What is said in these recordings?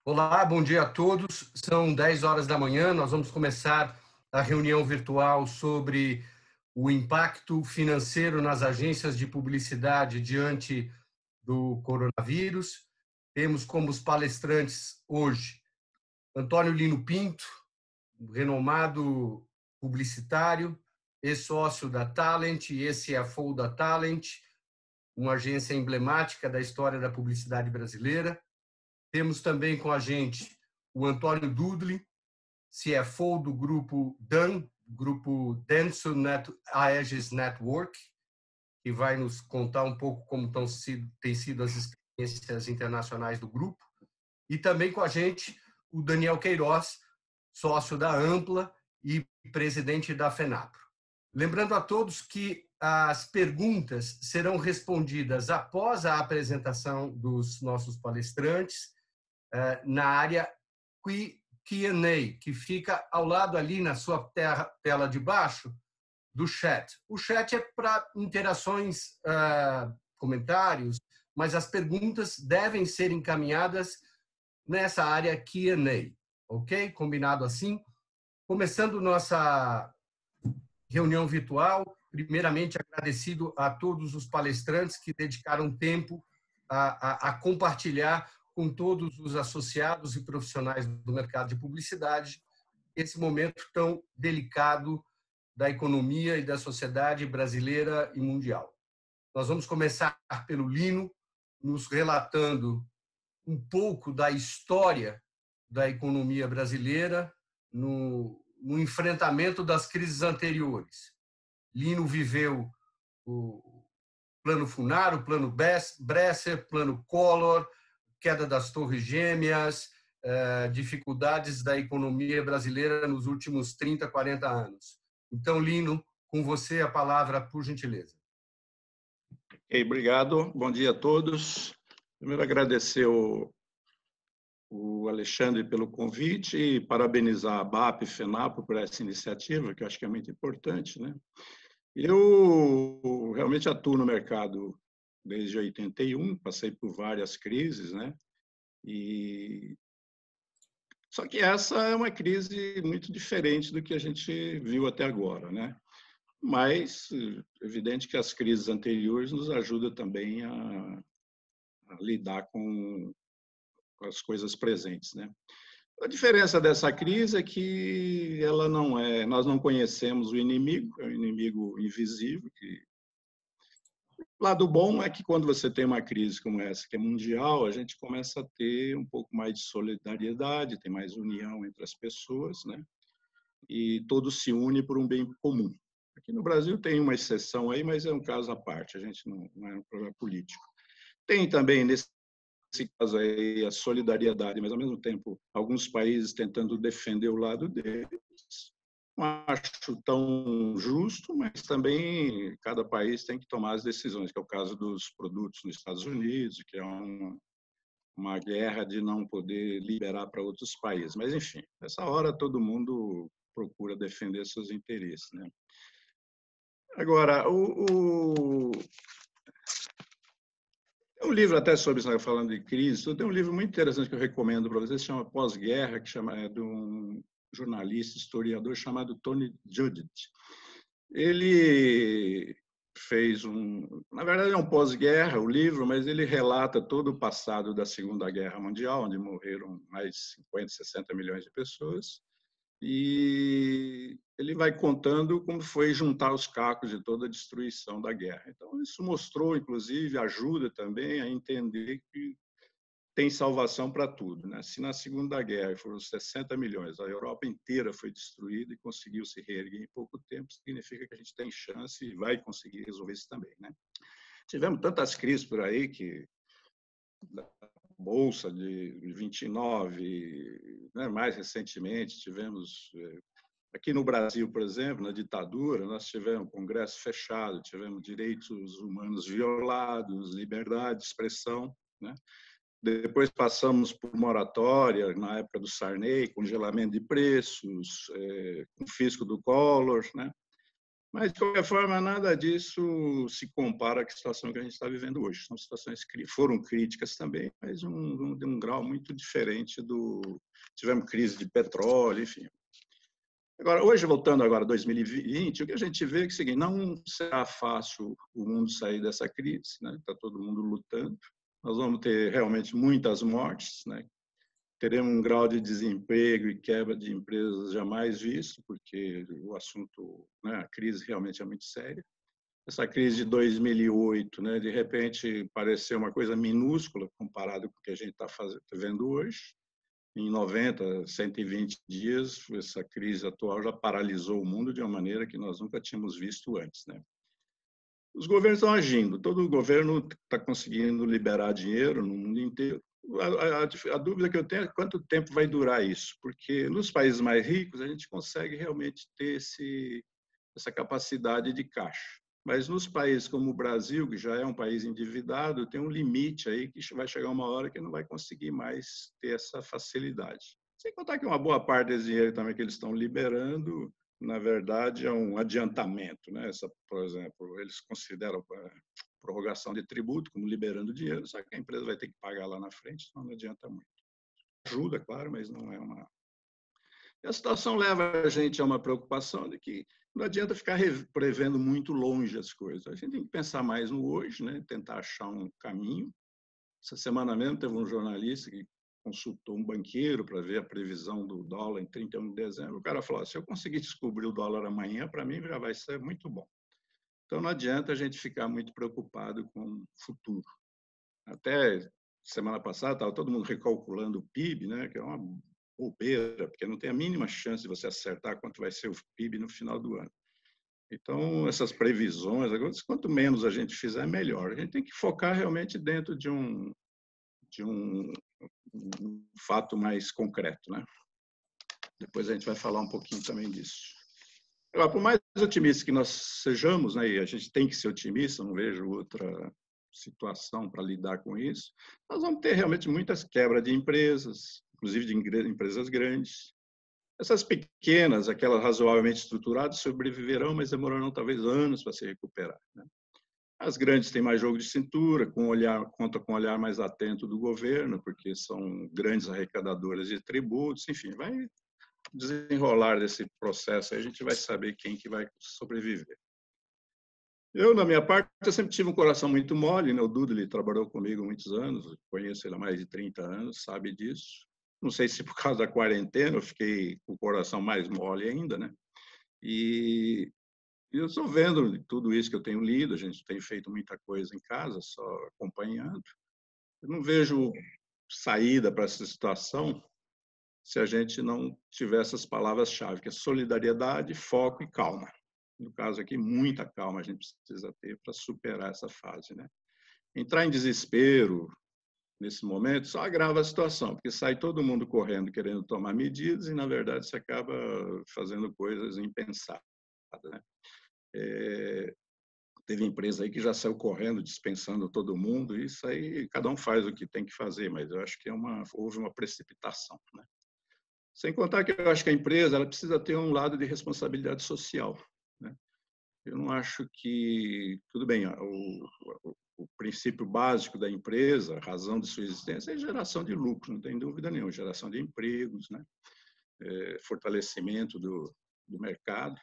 Olá, bom dia a todos. São 10 horas da manhã. Nós vamos começar a reunião virtual sobre o impacto financeiro nas agências de publicidade diante do coronavírus. Temos como os palestrantes hoje Antônio Lino Pinto, renomado publicitário, ex-sócio da Talent e ex-CFO da Talent, uma agência emblemática da história da publicidade brasileira. Temos também com a gente o Antônio Dudley, CFO do grupo DAN, grupo Denso Aegis Network, que vai nos contar um pouco como têm sido as experiências internacionais do grupo. E também com a gente o Daniel Queiroz, sócio da Ampla e presidente da FENAPRO. Lembrando a todos que as perguntas serão respondidas após a apresentação dos nossos palestrantes, na área Q&A, que fica ao lado ali na sua tela de baixo do chat. O chat é para interações, comentários, mas as perguntas devem ser encaminhadas nessa área Q&A, ok? Combinado assim? Começando nossa reunião virtual, primeiramente agradecido a todos os palestrantes que dedicaram tempo a compartilhar com todos os associados e profissionais do mercado de publicidade esse momento tão delicado da economia e da sociedade brasileira e mundial. Nós vamos começar pelo Lino, nos relatando um pouco da história da economia brasileira no enfrentamento das crises anteriores. Lino viveu o Plano Funaro, o Plano Bresser, Plano Collor, queda das Torres Gêmeas, dificuldades da economia brasileira nos últimos 30, 40 anos. Então, Lino, com você a palavra, por gentileza. Obrigado, bom dia a todos. Primeiro, agradecer o Alexandre pelo convite e parabenizar a BAP e FENAPRO por essa iniciativa, que eu acho que é muito importante, né? Eu realmente atuo no mercado desde 81, passei por várias crises, né? Só que essa é uma crise muito diferente do que a gente viu até agora, né? Mas é evidente que as crises anteriores nos ajudam também a lidar com as coisas presentes, né? A diferença dessa crise é que ela não é, nós não conhecemos o inimigo, é um inimigo invisível. O lado bom é que quando você tem uma crise como essa, que é mundial, a gente começa a ter um pouco mais de solidariedade, tem mais união entre as pessoas, né? E todos se unem por um bem comum. Aqui no Brasil tem uma exceção aí, mas é um caso à parte, a gente não é um problema político. Tem também, nesse caso aí, a solidariedade, mas, ao mesmo tempo, alguns países tentando defender o lado deles. Não acho tão justo, mas também cada país tem que tomar as decisões, que é o caso dos produtos nos Estados Unidos, que é uma guerra de não poder liberar para outros países. Mas, enfim, nessa hora todo mundo procura defender seus interesses, né? Agora, tem um livro até sobre isso, falando de crise, tem um livro muito interessante que eu recomendo para vocês, chama Pós-Guerra, que é de um jornalista, historiador chamado Tony Judith. Ele fez na verdade é um pós-guerra o livro, mas ele relata todo o passado da Segunda Guerra Mundial, onde morreram mais de 50, 60 milhões de pessoas, e ele vai contando como foi juntar os cacos de toda a destruição da guerra. Então, isso mostrou, inclusive, ajuda também a entender que tem salvação para tudo, né? Se na Segunda Guerra foram 60 milhões, a Europa inteira foi destruída e conseguiu se reerguer em pouco tempo, significa que a gente tem chance e vai conseguir resolver isso também, né? Tivemos tantas crises por aí que da Bolsa de 29, né? Mais recentemente tivemos aqui no Brasil, por exemplo, na ditadura, nós tivemos Congresso fechado, tivemos direitos humanos violados, liberdade de expressão, né? Depois passamos por moratória, na época do Sarney, congelamento de preços, confisco do Collor, né? Mas, de qualquer forma, nada disso se compara à situação que a gente está vivendo hoje. São situações que foram críticas também, mas de um grau muito diferente do... Tivemos crise de petróleo, enfim. Agora, hoje, voltando agora a 2020, o que a gente vê é que é o seguinte, não será fácil o mundo sair dessa crise, né? Está todo mundo lutando. Nós vamos ter realmente muitas mortes, né? Teremos um grau de desemprego e quebra de empresas jamais visto, porque o assunto, né, a crise realmente é muito séria. Essa crise de 2008, né, de repente, pareceu uma coisa minúscula comparado com o que a gente está vendo hoje. Em 90, 120 dias, essa crise atual já paralisou o mundo de uma maneira que nós nunca tínhamos visto antes, né? Os governos estão agindo, todo governo está conseguindo liberar dinheiro no mundo inteiro. A dúvida que eu tenho é quanto tempo vai durar isso, porque nos países mais ricos a gente consegue realmente ter essa capacidade de caixa. Mas nos países como o Brasil, que já é um país endividado, tem um limite aí que vai chegar uma hora que não vai conseguir mais ter essa facilidade. Sem contar que uma boa parte desse dinheiro também que eles estão liberando, na verdade, é um adiantamento, né? Por exemplo, eles consideram a prorrogação de tributo como liberando dinheiro, só que a empresa vai ter que pagar lá na frente, então não adianta muito. Ajuda, claro, mas não é uma... E a situação leva a gente a uma preocupação de que não adianta ficar prevendo muito longe as coisas. A gente tem que pensar mais no hoje, né? Tentar achar um caminho. Essa semana mesmo teve um jornalista que consultou um banqueiro para ver a previsão do dólar em 31 de dezembro. O cara falou, se eu conseguir descobrir o dólar amanhã, para mim já vai ser muito bom. Então, não adianta a gente ficar muito preocupado com o futuro. Até semana passada, estava todo mundo recalculando o PIB, né, que é uma bobeira, porque não tem a mínima chance de você acertar quanto vai ser o PIB no final do ano. Então, essas previsões, quanto menos a gente fizer, melhor. A gente tem que focar realmente dentro de um fato mais concreto, né? Depois a gente vai falar um pouquinho também disso. Agora, por mais otimistas que nós sejamos, né, e a gente tem que ser otimista, não vejo outra situação para lidar com isso, nós vamos ter realmente muitas quebras de empresas, inclusive de empresas grandes. Essas pequenas, aquelas razoavelmente estruturadas, sobreviverão, mas demorarão talvez anos para se recuperar, né? As grandes têm mais jogo de cintura, conta com um olhar mais atento do governo, porque são grandes arrecadadoras de tributos, enfim, vai desenrolar desse processo, aí a gente vai saber quem que vai sobreviver. Eu, na minha parte, eu sempre tive um coração muito mole, né? O Duda, ele trabalhou comigo há muitos anos, conheço ele há mais de 30 anos, sabe disso. Não sei se por causa da quarentena eu fiquei com o coração mais mole ainda, né? E eu estou vendo tudo isso que eu tenho lido, a gente tem feito muita coisa em casa, só acompanhando. Eu não vejo saída para essa situação se a gente não tiver essas palavras-chave, que é solidariedade, foco e calma. No caso aqui, muita calma a gente precisa ter para superar essa fase, né? Entrar em desespero nesse momento só agrava a situação, porque sai todo mundo correndo querendo tomar medidas e, na verdade, você acaba fazendo coisas impensadas, né? Teve empresa aí que já saiu correndo, dispensando todo mundo, e isso aí cada um faz o que tem que fazer, mas eu acho que houve uma precipitação, né? Sem contar que eu acho que a empresa ela precisa ter um lado de responsabilidade social, né? Eu não acho que... Tudo bem, o princípio básico da empresa, a razão de sua existência é geração de lucro, não tem dúvida nenhuma, geração de empregos, né? Fortalecimento do mercado.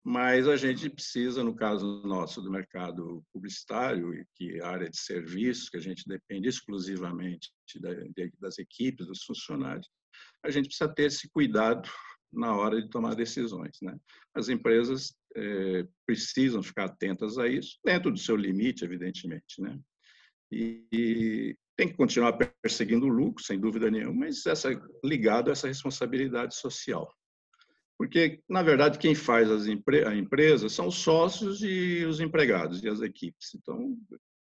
Mas a gente precisa, no caso nosso do mercado publicitário, e que é a área de serviços, que a gente depende exclusivamente das equipes, dos funcionários, a gente precisa ter esse cuidado na hora de tomar decisões, né? As empresas precisam ficar atentas a isso, dentro do seu limite, evidentemente, né? E tem que continuar perseguindo o lucro, sem dúvida nenhuma, mas ligado a essa responsabilidade social. Porque, na verdade, quem faz a empresa são os sócios e os empregados e as equipes. Então,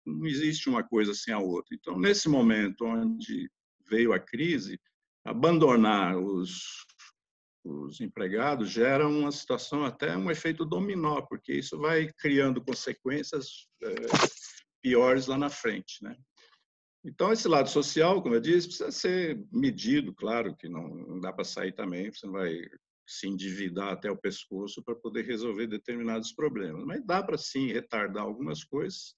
não existe uma coisa sem a outra. Então, nesse momento onde veio a crise, abandonar os empregados gera uma situação, até um efeito dominó, porque isso vai criando consequências piores lá na frente, né? Então, esse lado social, como eu disse, precisa ser medido, claro, que não dá para sair também, você não vai se endividar até o pescoço para poder resolver determinados problemas. Mas dá para, sim, retardar algumas coisas,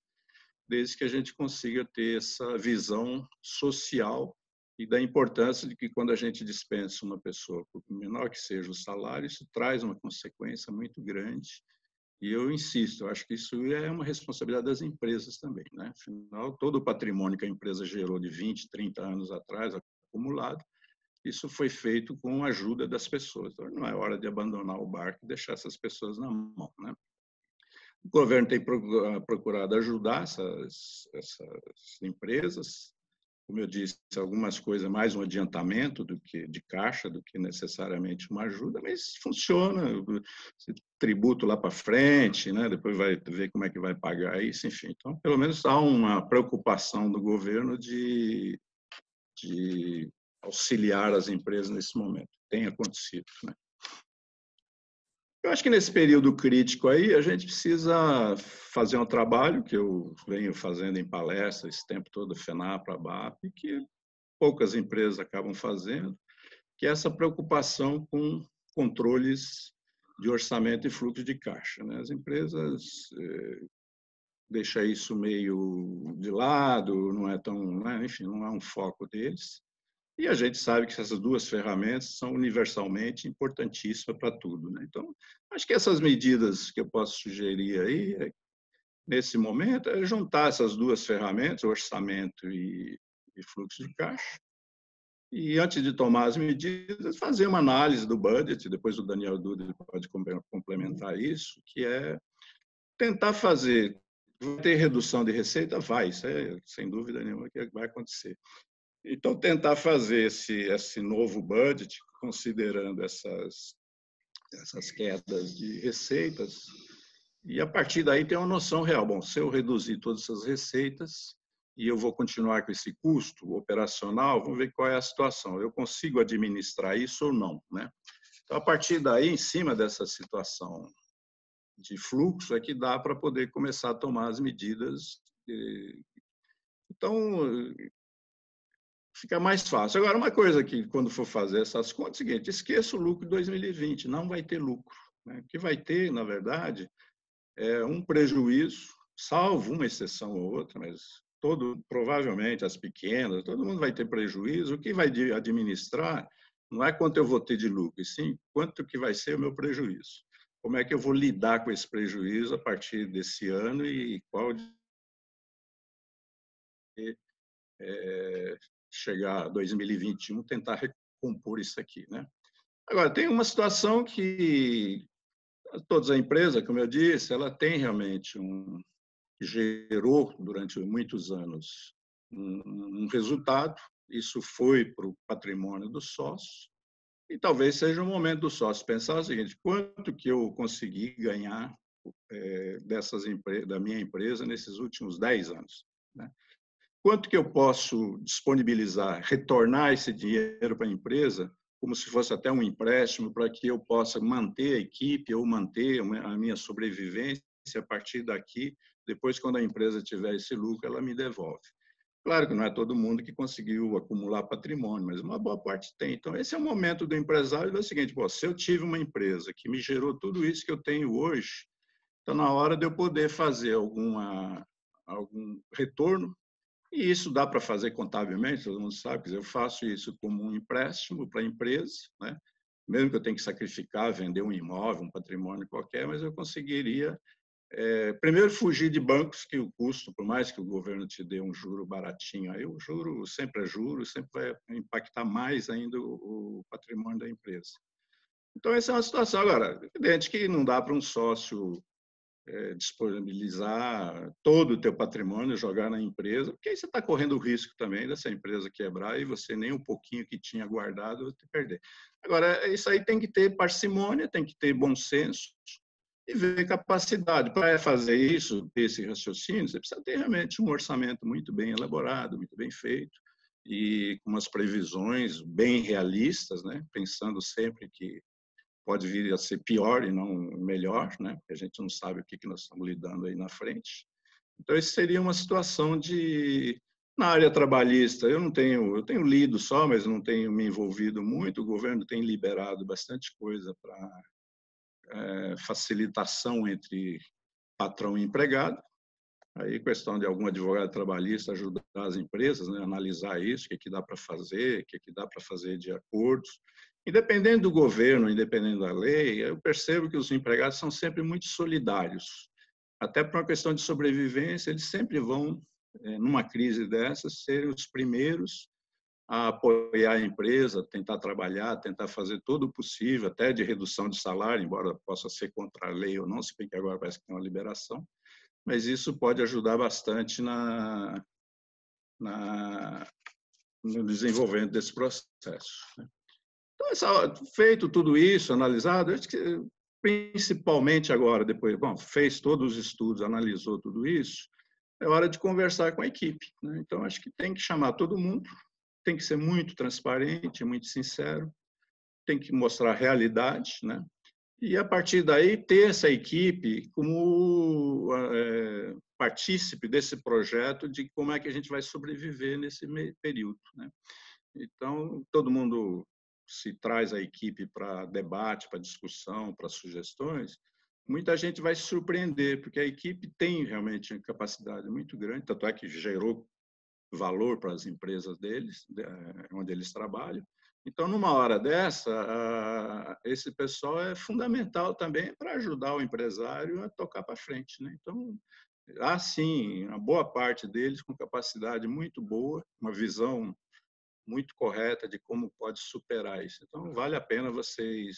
desde que a gente consiga ter essa visão social e da importância de que, quando a gente dispensa uma pessoa, por menor que seja o salário, isso traz uma consequência muito grande. E eu insisto, eu acho que isso é uma responsabilidade das empresas também, né? Afinal, todo o patrimônio que a empresa gerou de 20, 30 anos atrás, acumulado, isso foi feito com a ajuda das pessoas. Então, não é hora de abandonar o barco e deixar essas pessoas na mão, né? O governo tem procurado ajudar essas empresas. Como eu disse, algumas coisas mais um adiantamento do que de caixa, do que necessariamente uma ajuda, mas funciona. Você tributo lá para frente, né? Depois vai ver como é que vai pagar isso, enfim. Então, pelo menos há uma preocupação do governo de auxiliar as empresas nesse momento. Tem acontecido, né? Eu acho que nesse período crítico aí, a gente precisa fazer um trabalho que eu venho fazendo em palestra esse tempo todo, FENAPRA, ABAP, que poucas empresas acabam fazendo, que é essa preocupação com controles de orçamento e fluxo de caixa, né? As empresas deixam isso meio de lado, não é tão, né? Enfim, não é um foco deles. E a gente sabe que essas duas ferramentas são universalmente importantíssimas para tudo, né? Então, acho que essas medidas que eu posso sugerir aí, nesse momento, é juntar essas duas ferramentas, orçamento e fluxo de caixa, e, antes de tomar as medidas, fazer uma análise do budget. Depois o Daniel Duda pode complementar isso, que é tentar fazer. Vai ter redução de receita? Vai, isso é sem dúvida nenhuma que vai acontecer. Então, tentar fazer esse novo budget, considerando essas quedas de receitas, e, a partir daí, ter uma noção real. Bom, se eu reduzir todas essas receitas e eu vou continuar com esse custo operacional, vamos ver qual é a situação. Eu consigo administrar isso ou não, né? Então, a partir daí, em cima dessa situação de fluxo, é que dá para poder começar a tomar as medidas. Então, fica mais fácil. Agora, uma coisa que, quando for fazer essas contas, é o seguinte: esqueça o lucro de 2020, não vai ter lucro, né? O que vai ter, na verdade, é um prejuízo, salvo uma exceção ou outra, mas provavelmente as pequenas, todo mundo vai ter prejuízo. O que vai administrar não é quanto eu vou ter de lucro, e sim quanto que vai ser o meu prejuízo. Como é que eu vou lidar com esse prejuízo a partir desse ano e qual chegar a 2021, tentar recompor isso aqui, né? Agora, tem uma situação que toda a empresa, como eu disse, ela tem realmente gerou durante muitos anos um resultado. Isso foi para o patrimônio do sócio, e talvez seja o momento do sócio pensar o seguinte: quanto que eu consegui ganhar da minha empresa nesses últimos 10 anos, né? Quanto que eu posso disponibilizar, retornar esse dinheiro para a empresa, como se fosse até um empréstimo, para que eu possa manter a equipe ou manter a minha sobrevivência. A partir daqui, depois, quando a empresa tiver esse lucro, ela me devolve. Claro que não é todo mundo que conseguiu acumular patrimônio, mas uma boa parte tem. Então, esse é o momento do empresário. É o seguinte: pô, se eu tive uma empresa que me gerou tudo isso que eu tenho hoje, está na hora de eu poder fazer algum retorno. E isso dá para fazer contabilmente, todo mundo sabe. Quer dizer, eu faço isso como um empréstimo para a empresa, né? Mesmo que eu tenha que sacrificar, vender um imóvel, um patrimônio qualquer, mas eu conseguiria, primeiro, fugir de bancos, que o custo, por mais que o governo te dê um juro baratinho, aí o juro sempre é juro, sempre vai impactar mais ainda o patrimônio da empresa. Então, essa é uma situação. Agora, é evidente que não dá para um sócio disponibilizar todo o teu patrimônio, jogar na empresa, porque aí você está correndo o risco também dessa empresa quebrar e você nem um pouquinho que tinha guardado você perder. Agora, isso aí tem que ter parcimônia, tem que ter bom senso e ver capacidade. Para fazer isso, ter esse raciocínio, você precisa ter realmente um orçamento muito bem elaborado, muito bem feito, e com umas previsões bem realistas, né? Pensando sempre que pode vir a ser pior e não melhor, né? Porque a gente não sabe o que nós estamos lidando aí na frente. Então, isso seria uma situação de Na área trabalhista, eu tenho lido só, mas não tenho me envolvido muito. O governo tem liberado bastante coisa para facilitação entre patrão e empregado. Aí, questão de algum advogado trabalhista ajudar as empresas, né, a analisar isso, o que dá para fazer, o que dá para fazer de acordos. Independente do governo, independente da lei, eu percebo que os empregados são sempre muito solidários. Até por uma questão de sobrevivência, eles sempre vão, numa crise dessas, serem os primeiros a apoiar a empresa, tentar trabalhar, tentar fazer todo o possível, até de redução de salário, embora possa ser contra a lei ou não, se bem que agora parece que tem uma liberação. Mas isso pode ajudar bastante no desenvolvimento desse processo. Então, feito tudo isso, analisado, acho que principalmente agora, depois, fez todos os estudos, analisou tudo isso, é hora de conversar com a equipe, né? Então, acho que tem que chamar todo mundo, tem que ser muito transparente, muito sincero, tem que mostrar a realidade, né? E, a partir daí, ter essa equipe como partícipe desse projeto de como é que a gente vai sobreviver nesse período, né? Então, todo mundo se traz a equipe para debate, para discussão, para sugestões, muita gente vai se surpreender, porque a equipe tem realmente uma capacidade muito grande, tanto é que gerou valor para as empresas deles, onde eles trabalham. Então, numa hora dessa, esse pessoal é fundamental também para ajudar o empresário a tocar para frente, né? Então, há sim, uma boa parte deles com capacidade muito boa, uma visão muito correta de como pode superar isso. Então, vale a pena vocês,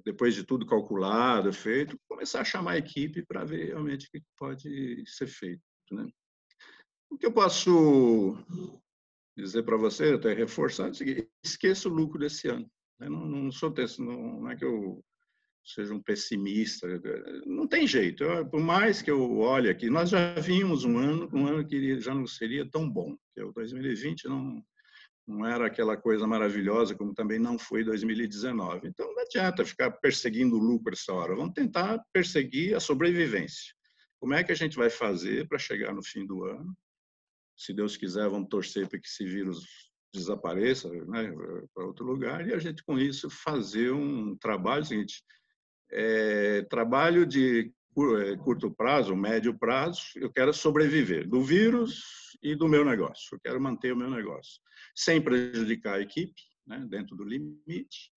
depois de tudo calculado, feito, começar a chamar a equipe para ver realmente o que pode ser feito, né? O que eu posso dizer para você, até reforçar, é o seguinte: esqueça o lucro desse ano. Eu não é que eu seja um pessimista, não tem jeito. Por mais que eu olhe aqui, nós já vimos um ano que já não seria tão bom, que o 2020 não era aquela coisa maravilhosa, como também não foi 2019. Então, não adianta ficar perseguindo o lucro essa hora. Vamos tentar perseguir a sobrevivência. Como é que a gente vai fazer para chegar no fim do ano? Se Deus quiser, vamos torcer para que esse vírus desapareça, né, para outro lugar, e a gente, com isso, fazer um trabalho seguinte, trabalho de curto prazo, médio prazo. Eu quero sobreviver do vírus e do meu negócio. Eu quero manter o meu negócio, sem prejudicar a equipe, né, dentro do limite,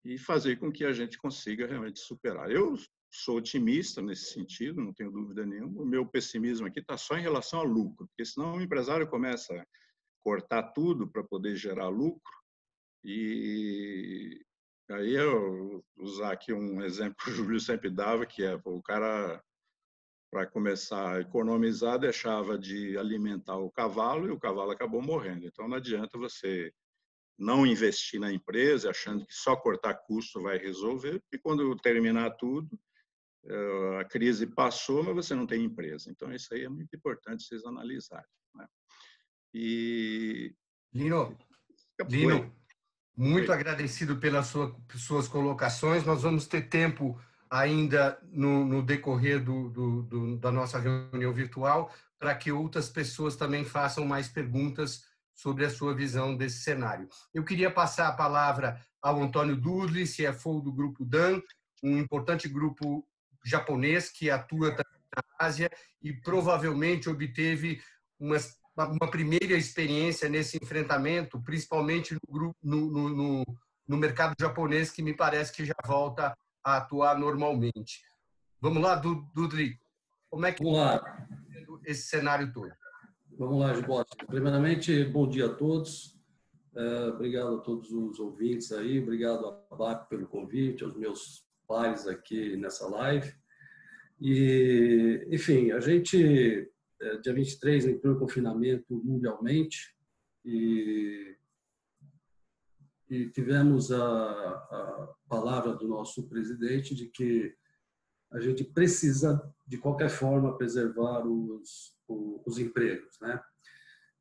e fazer com que a gente consiga realmente superar. Eu sou otimista nesse sentido, não tenho dúvida nenhuma. O meu pessimismo aqui está só em relação ao lucro, porque senão o empresário começa a cortar tudo para poder gerar lucro. E aí eu usar aqui um exemplo que o Júlio sempre dava, que é o cara, para começar a economizar, deixava de alimentar o cavalo e o cavalo acabou morrendo. Então, não adianta você não investir na empresa achando que só cortar custo vai resolver, porque quando terminar tudo, a crise passou, mas você não tem empresa. Então, isso aí é muito importante vocês analisarem, né? E... Lino, Oi. muito agradecido pelas suas colocações. Nós vamos ter tempo ainda no decorrer da nossa reunião virtual para que outras pessoas também façam mais perguntas sobre a sua visão desse cenário. Eu queria passar a palavra ao Antônio Dudley, CFO do Grupo Dan, um importante grupo japonês que atua também na Ásia e provavelmente obteve uma primeira experiência nesse enfrentamento, principalmente no mercado japonês, que me parece que já volta a atuar normalmente. Vamos lá, Dudley, como é que está esse cenário todo? Vamos lá, Gibotti. Primeiramente, bom dia a todos. Obrigado a todos os ouvintes aí, obrigado a BAC pelo convite, aos meus pares aqui nessa live. E, enfim, a gente, dia 23, entrou em confinamento mundialmente e tivemos a palavra do nosso presidente de que a gente precisa, de qualquer forma, preservar os empregos, né?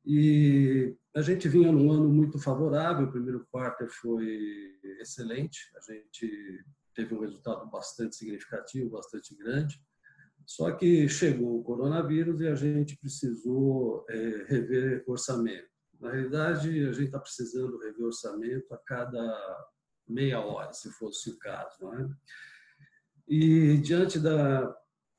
E a gente vinha num ano muito favorável, o primeiro quarto foi excelente, a gente teve um resultado bastante significativo, bastante grande. Só que chegou o coronavírus e a gente precisou rever orçamento. Na realidade, a gente está precisando rever orçamento a cada meia hora, se fosse o caso, não é? E diante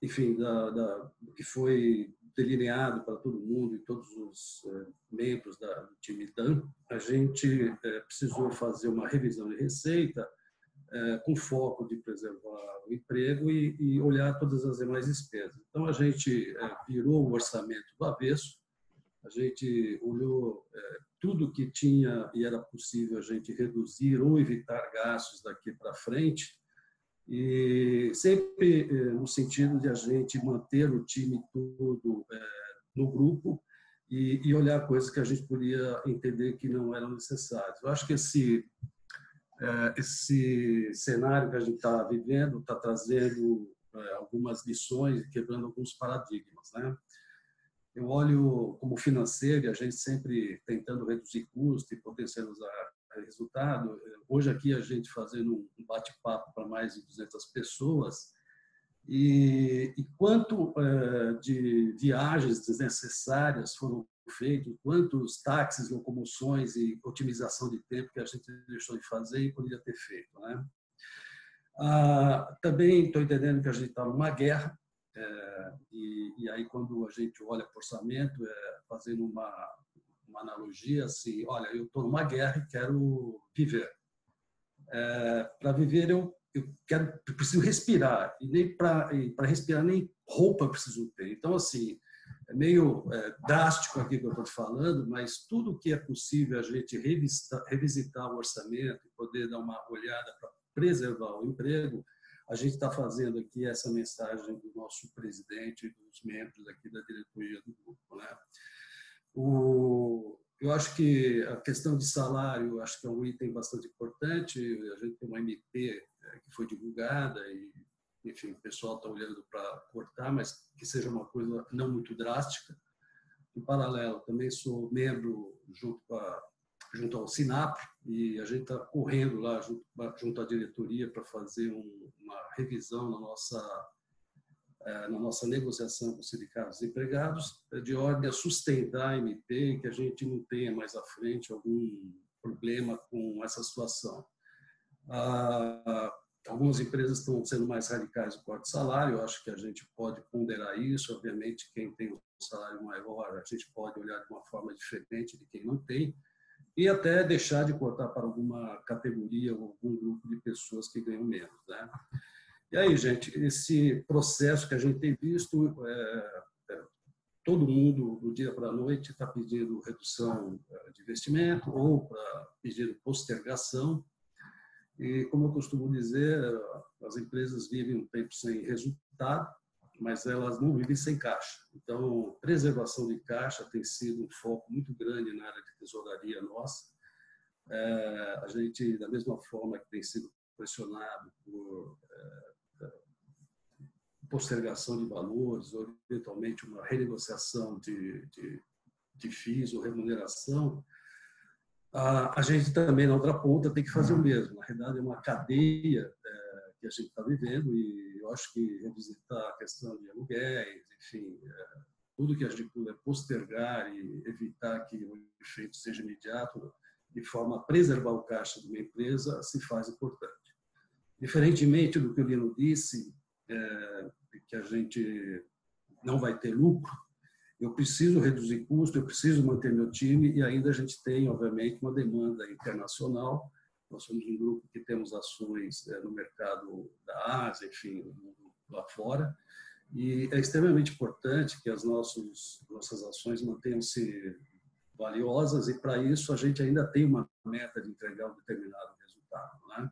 enfim, do que foi delineado para todo mundo e todos os membros do time DAN, a gente precisou fazer uma revisão de receita com foco de preservar o emprego e olhar todas as demais despesas. Então, a gente virou o orçamento do avesso, a gente olhou tudo que tinha e era possível a gente reduzir ou evitar gastos daqui para frente, e sempre no sentido de a gente manter o time todo no grupo e olhar coisas que a gente podia entender que não eram necessárias. Eu acho que esse cenário que a gente está vivendo está trazendo algumas lições, quebrando alguns paradigmas, né? Eu olho como financeiro e a gente sempre tentando reduzir custo e potencializar resultado. Hoje aqui a gente fazendo um bate-papo para mais de 200 pessoas e quanto de viagens desnecessárias foram feitas, quantos táxis, locomoções e otimização de tempo que a gente deixou de fazer e poderia ter feito, né? Também estou entendendo que a gente está numa guerra e aí quando a gente olha para o orçamento, fazendo uma analogia assim, olha, eu estou numa guerra e quero viver. Para viver eu preciso respirar e nem para respirar nem roupa eu preciso ter. Então assim é meio drástico aqui que eu estou falando, mas tudo que é possível a gente revisitar o orçamento e poder dar uma olhada para preservar o emprego, a gente está fazendo aqui essa mensagem do nosso presidente e dos membros aqui da diretoria do grupo, né? Eu acho que a questão de salário, acho que é um item bastante importante. A gente tem uma MP que foi divulgada e, enfim, o pessoal está olhando para cortar, mas que seja uma coisa não muito drástica. Em paralelo, também sou membro junto ao Sinapro e a gente está correndo lá junto à diretoria para fazer uma revisão na nossa negociação com os sindicatos empregados, de ordem a sustentar a MP e que a gente não tenha mais à frente algum problema com essa situação. Algumas empresas estão sendo mais radicais no corte de salário, eu acho que a gente pode ponderar isso, obviamente quem tem um salário maior, a gente pode olhar de uma forma diferente de quem não tem, e até deixar de cortar para alguma categoria ou algum grupo de pessoas que ganham menos, né? E aí, gente, esse processo que a gente tem visto, todo mundo, do dia para a noite, está pedindo redução de investimento ou pedindo postergação. E, como eu costumo dizer, as empresas vivem um tempo sem resultado, mas elas não vivem sem caixa. Então, preservação de caixa tem sido um foco muito grande na área de tesouraria nossa. A gente, da mesma forma que tem sido pressionado por postergação de valores ou eventualmente uma renegociação de FIIs ou remuneração, a gente também, na outra ponta, tem que fazer o mesmo. Na realidade, é uma cadeia que a gente está vivendo e eu acho que revisitar a questão de aluguéis, enfim, tudo que a gente puder postergar e evitar que o efeito seja imediato, de forma a preservar o caixa de uma empresa, se faz importante. Diferentemente do que o Lino disse, que a gente não vai ter lucro, eu preciso reduzir custo, eu preciso manter meu time e ainda a gente tem, obviamente, uma demanda internacional. Nós somos um grupo que temos ações no mercado da Ásia, enfim, lá fora, e é extremamente importante que as nossas ações mantenham-se valiosas e, para isso, a gente ainda tem uma meta de entregar um determinado resultado, né?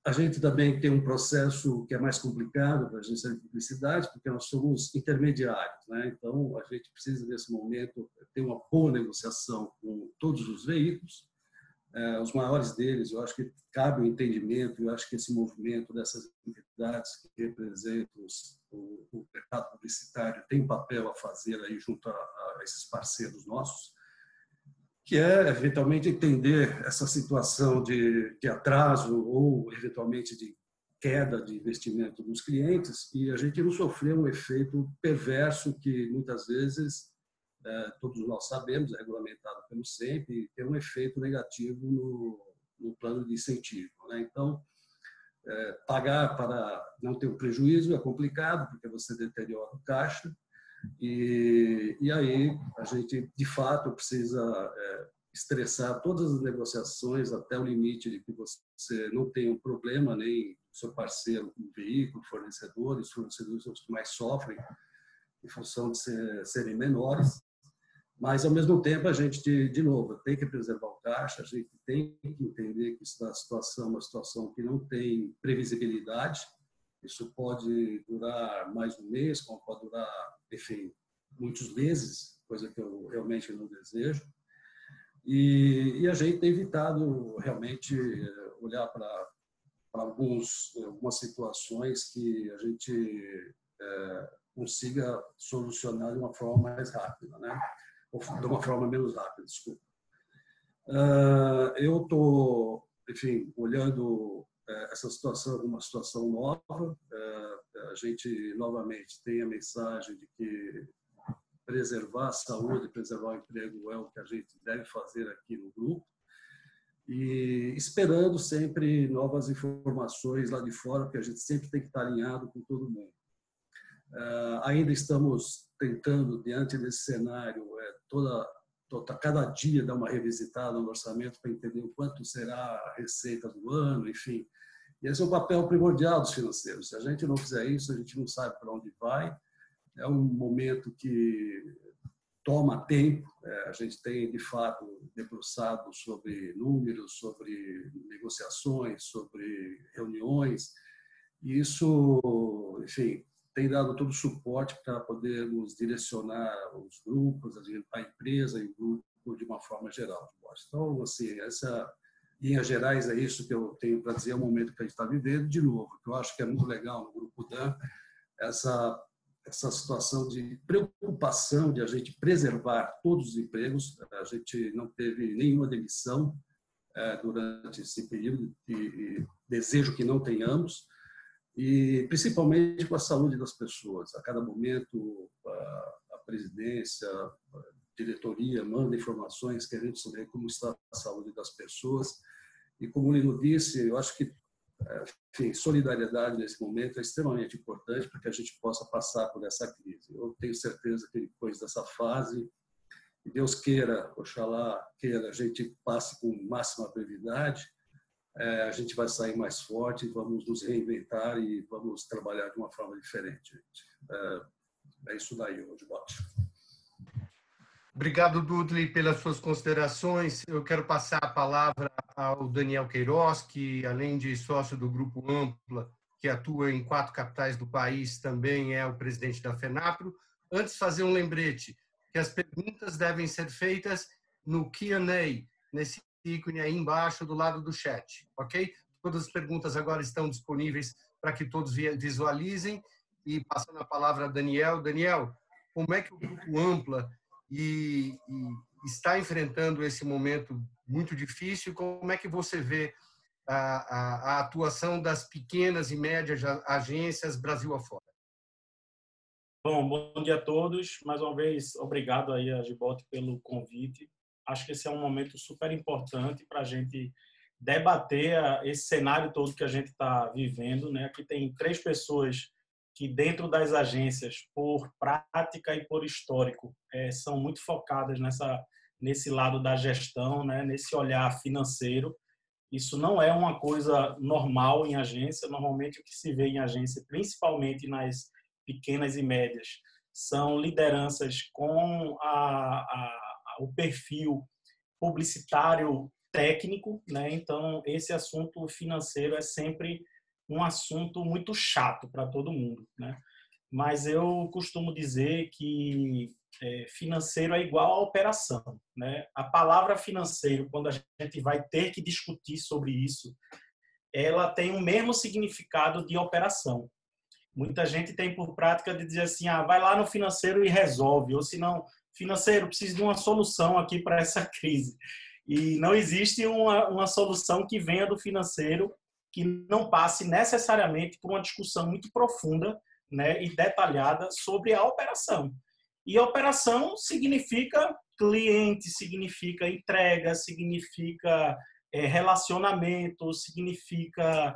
A gente também tem um processo que é mais complicado para a agência de publicidade, porque nós somos intermediários, né? Então, a gente precisa, nesse momento, ter uma boa negociação com todos os veículos. Os maiores deles, eu acho que cabe o entendimento, eu acho que esse movimento dessas entidades que representam o mercado publicitário tem um papel a fazer aí junto a esses parceiros nossos, que é, eventualmente, entender essa situação de atraso ou, eventualmente, de queda de investimento dos clientes e a gente não sofreu um efeito perverso que muitas vezes todos nós sabemos, é regulamentado pelo SEMP, e tem um efeito negativo no plano de incentivo, né? Então, pagar para não ter um prejuízo é complicado, porque você deteriora o caixa, e aí a gente, de fato, precisa estressar todas as negociações até o limite de que você não tenha um problema, nem seu parceiro com o veículo, fornecedores são os que mais sofrem em função de serem menores. Mas, ao mesmo tempo, a gente, de novo, tem que preservar o caixa, a gente tem que entender que essa situação é uma situação que não tem previsibilidade. Isso pode durar mais um mês, como pode durar, enfim, muitos meses, coisa que eu realmente não desejo. E a gente tem evitado realmente olhar para algumas situações que a gente consiga solucionar de uma forma mais rápida, né? Ou de uma forma menos rápida, desculpa. Eu estou, enfim, olhando essa situação como uma situação nova. A gente, novamente, tem a mensagem de que preservar a saúde, preservar o emprego é o que a gente deve fazer aqui no grupo. E esperando sempre novas informações lá de fora, porque a gente sempre tem que estar alinhado com todo mundo. Ainda estamos tentando, diante desse cenário, cada dia dar uma revisitada no orçamento para entender o quanto será a receita do ano, enfim. E esse é o papel primordial dos financeiros. Se a gente não fizer isso, a gente não sabe para onde vai. É um momento que toma tempo. A gente tem, de fato, debruçado sobre números, sobre negociações, sobre reuniões. E isso, enfim, tem dado todo o suporte para podermos direcionar os grupos, a empresa e o grupo de uma forma geral. Então, assim, em linhas gerais, é isso que eu tenho para dizer, é o momento que a gente está vivendo. De novo, que eu acho que é muito legal no Grupo DAN, essa situação de preocupação de a gente preservar todos os empregos. A gente não teve nenhuma demissão durante esse período e desejo que não tenhamos. E principalmente com a saúde das pessoas. A cada momento, a presidência, a diretoria manda informações querendo saber como está a saúde das pessoas. E como o Lino disse, eu acho que, enfim, solidariedade nesse momento é extremamente importante para que a gente possa passar por essa crise. Eu tenho certeza que depois dessa fase, que Deus queira, oxalá queira, a gente passe com máxima brevidade, a gente vai sair mais forte, vamos nos reinventar e vamos trabalhar de uma forma diferente, gente. É isso daí, Odibot. Obrigado, Dudley, pelas suas considerações. Eu quero passar a palavra ao Daniel Queiroz, que, além de sócio do Grupo Ampla, que atua em 4 capitais do país, também é o presidente da FENAPRO. Antes, fazer um lembrete, que as perguntas devem ser feitas no Q&A, nesse ícone aí embaixo do lado do chat, ok? Todas as perguntas agora estão disponíveis para que todos visualizem. E passando a palavra a Daniel. Daniel, como é que o Grupo Ampla está enfrentando esse momento muito difícil? Como é que você vê a atuação das pequenas e médias agências Brasil afora? Bom dia a todos. Mais uma vez, obrigado aí a Gibote pelo convite. Acho que esse é um momento super importante para a gente debater esse cenário todo que a gente está vivendo, né? Aqui tem 3 pessoas que, dentro das agências, por prática e por histórico, são muito focadas nesse lado da gestão, né? Nesse olhar financeiro. Isso não é uma coisa normal em agência. Normalmente, o que se vê em agência, principalmente nas pequenas e médias, são lideranças com o perfil publicitário técnico, né? Então, esse assunto financeiro é sempre um assunto muito chato para todo mundo, né? Mas eu costumo dizer que financeiro é igual a operação, né? A palavra financeiro, quando a gente vai ter que discutir sobre isso, ela tem o mesmo significado de operação. Muita gente tem por prática de dizer assim, vai lá no financeiro e resolve, ou se não, financeiro, preciso de uma solução aqui para essa crise. E não existe uma solução que venha do financeiro que não passe necessariamente por uma discussão muito profunda, né, e detalhada sobre a operação. E operação significa cliente, significa entrega, significa relacionamento, significa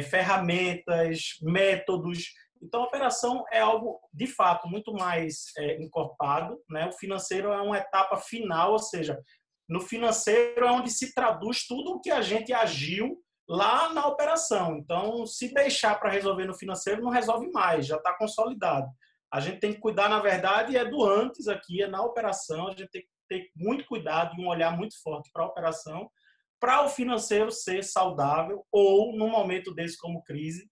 ferramentas, métodos. Então, a operação é algo, de fato, muito mais encorpado, né? O financeiro é uma etapa final, ou seja, no financeiro é onde se traduz tudo o que a gente agiu lá na operação. Então, se deixar para resolver no financeiro, não resolve mais, já está consolidado. A gente tem que cuidar, na verdade, é do antes aqui, é na operação, a gente tem que ter muito cuidado e um olhar muito forte para a operação, para o financeiro ser saudável ou, num momento desse como crise,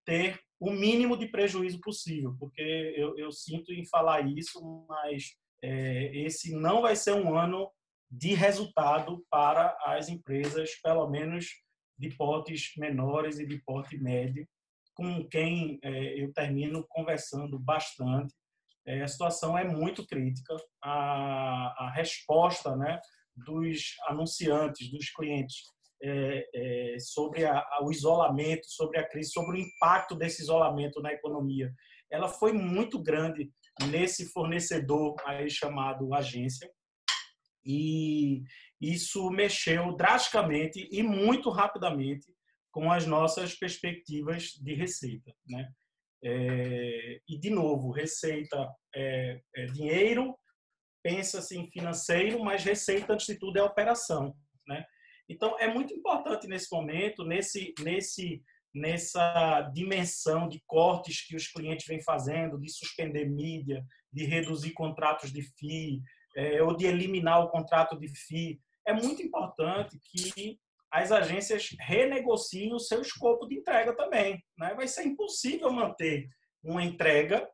ter o mínimo de prejuízo possível, porque eu sinto em falar isso, mas esse não vai ser um ano de resultado para as empresas, pelo menos de portes menores e de porte médio, com quem eu termino conversando bastante. A situação é muito crítica, a resposta, né, dos anunciantes, dos clientes, sobre o isolamento, sobre a crise, sobre o impacto desse isolamento na economia, ela foi muito grande nesse fornecedor aí chamado agência, e isso mexeu drasticamente e muito rapidamente com as nossas perspectivas de receita, né? E, de novo, receita é dinheiro, pensa-se em financeiro, mas receita, antes de tudo, é operação, né? Então, é muito importante nesse momento, nessa dimensão de cortes que os clientes vêm fazendo, de suspender mídia, de reduzir contratos de FII, ou de eliminar o contrato de FII. É muito importante que as agências renegociem o seu escopo de entrega também, né? Vai ser impossível manter uma entrega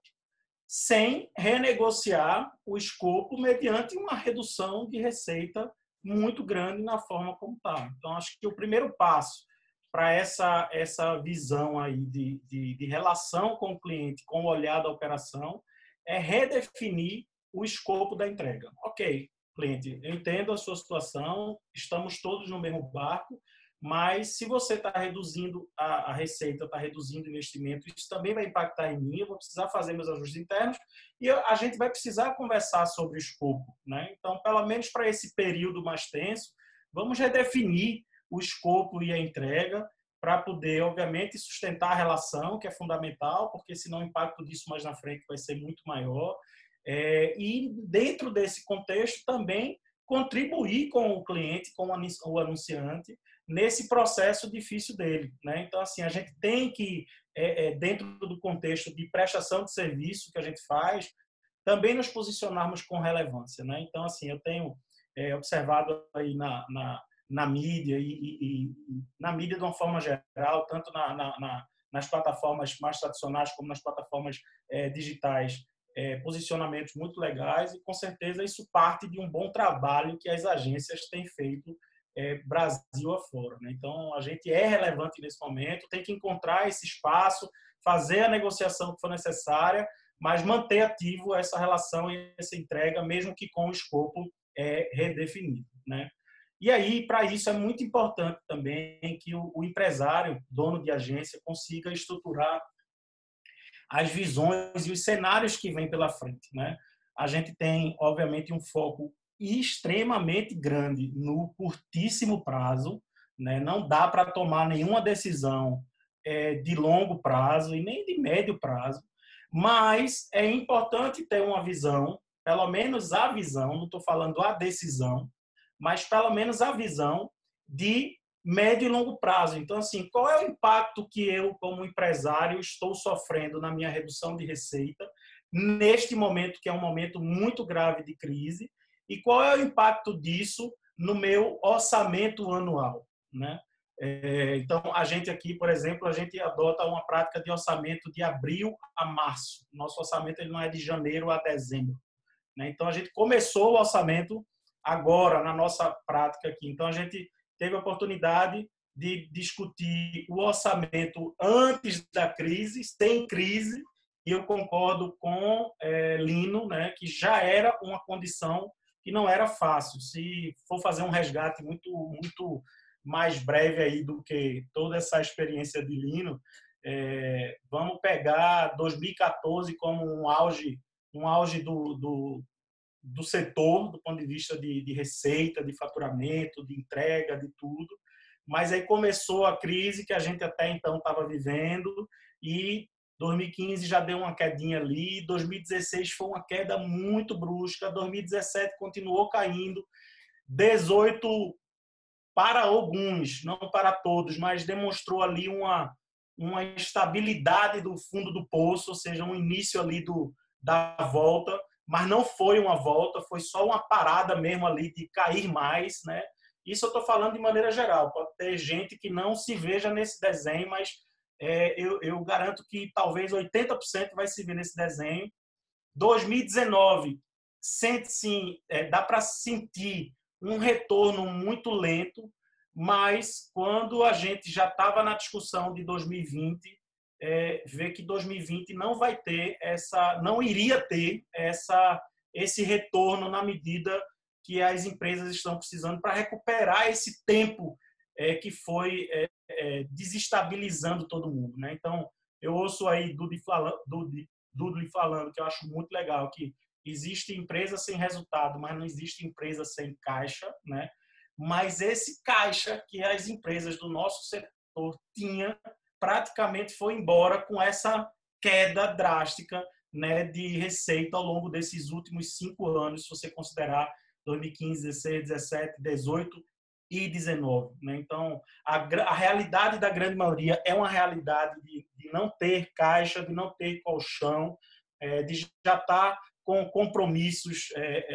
sem renegociar o escopo mediante uma redução de receita muito grande na forma como está. Então, acho que o primeiro passo para essa visão aí de relação com o cliente, com o olhar da operação, é redefinir o escopo da entrega. Ok, cliente, eu entendo a sua situação, estamos todos no mesmo barco, mas se você está reduzindo a receita, está reduzindo o investimento, isso também vai impactar em mim, eu vou precisar fazer meus ajustes internos e a gente vai precisar conversar sobre o escopo, né? Então, pelo menos para esse período mais tenso, vamos redefinir o escopo e a entrega para poder, obviamente, sustentar a relação, que é fundamental, porque senão o impacto disso mais na frente vai ser muito maior. E dentro desse contexto também contribuir com o cliente, com o anunciante, nesse processo difícil dele, né? Então, assim, a gente tem que, dentro do contexto de prestação de serviço que a gente faz, também nos posicionarmos com relevância, né? Então, assim, eu tenho observado aí na mídia e na mídia de uma forma geral, tanto nas plataformas mais tradicionais como nas plataformas digitais, posicionamentos muito legais, e com certeza isso parte de um bom trabalho que as agências têm feito Brasil afora, né? Então, a gente é relevante nesse momento, tem que encontrar esse espaço, fazer a negociação que for necessária, mas manter ativo essa relação e essa entrega, mesmo que com o escopo redefinido, né? E aí, para isso, é muito importante também que o empresário, dono de agência, consiga estruturar as visões e os cenários que vêm pela frente, né? A gente tem, obviamente, um foco extremamente grande no curtíssimo prazo, né? Não dá para tomar nenhuma decisão de longo prazo e nem de médio prazo, mas é importante ter uma visão, pelo menos a visão, não estou falando a decisão, mas pelo menos a visão de médio e longo prazo. Então, assim, qual é o impacto que eu, como empresário, estou sofrendo na minha redução de receita neste momento, que é um momento muito grave de crise, e qual é o impacto disso no meu orçamento anual, né? Então, a gente aqui, por exemplo, a gente adota uma prática de orçamento de abril a março. Nosso orçamento ele não é de janeiro a dezembro, né? Então, a gente começou o orçamento agora, na nossa prática aqui. Então, a gente teve a oportunidade de discutir o orçamento antes da crise, sem crise, e eu concordo com Lino, né, que já era uma condição que não era fácil. Se for fazer um resgate muito mais breve aí do que toda essa experiência de Lino. Vamos pegar 2014 como um auge do setor, do ponto de vista de receita, de faturamento, de entrega, de tudo. Mas aí começou a crise que a gente até então estava vivendo e 2015 já deu uma quedinha ali, 2016 foi uma queda muito brusca, 2017 continuou caindo, 18 para alguns, não para todos, mas demonstrou ali uma estabilidade do fundo do poço, ou seja, um início ali da volta, mas não foi uma volta, foi só uma parada mesmo ali de cair mais, né? Isso eu estou falando de maneira geral, pode ter gente que não se veja nesse desenho, mas eu garanto que talvez 80% vai se ver nesse desenho. 2019, dá para sentir um retorno muito lento, mas quando a gente já estava na discussão de 2020, vê que 2020 não iria ter esse retorno na medida que as empresas estão precisando para recuperar esse tempo que foi desestabilizando todo mundo, né? Então, eu ouço aí Dudley falando, que eu acho muito legal, que existe empresa sem resultado, mas não existe empresa sem caixa, né? Mas esse caixa que as empresas do nosso setor tinham, praticamente foi embora com essa queda drástica, né, de receita ao longo desses últimos 5 anos, se você considerar 2015, 16, 17, 18 e 19. Né? Então, a realidade da grande maioria é uma realidade de não ter caixa, de não ter colchão, de já estar com compromissos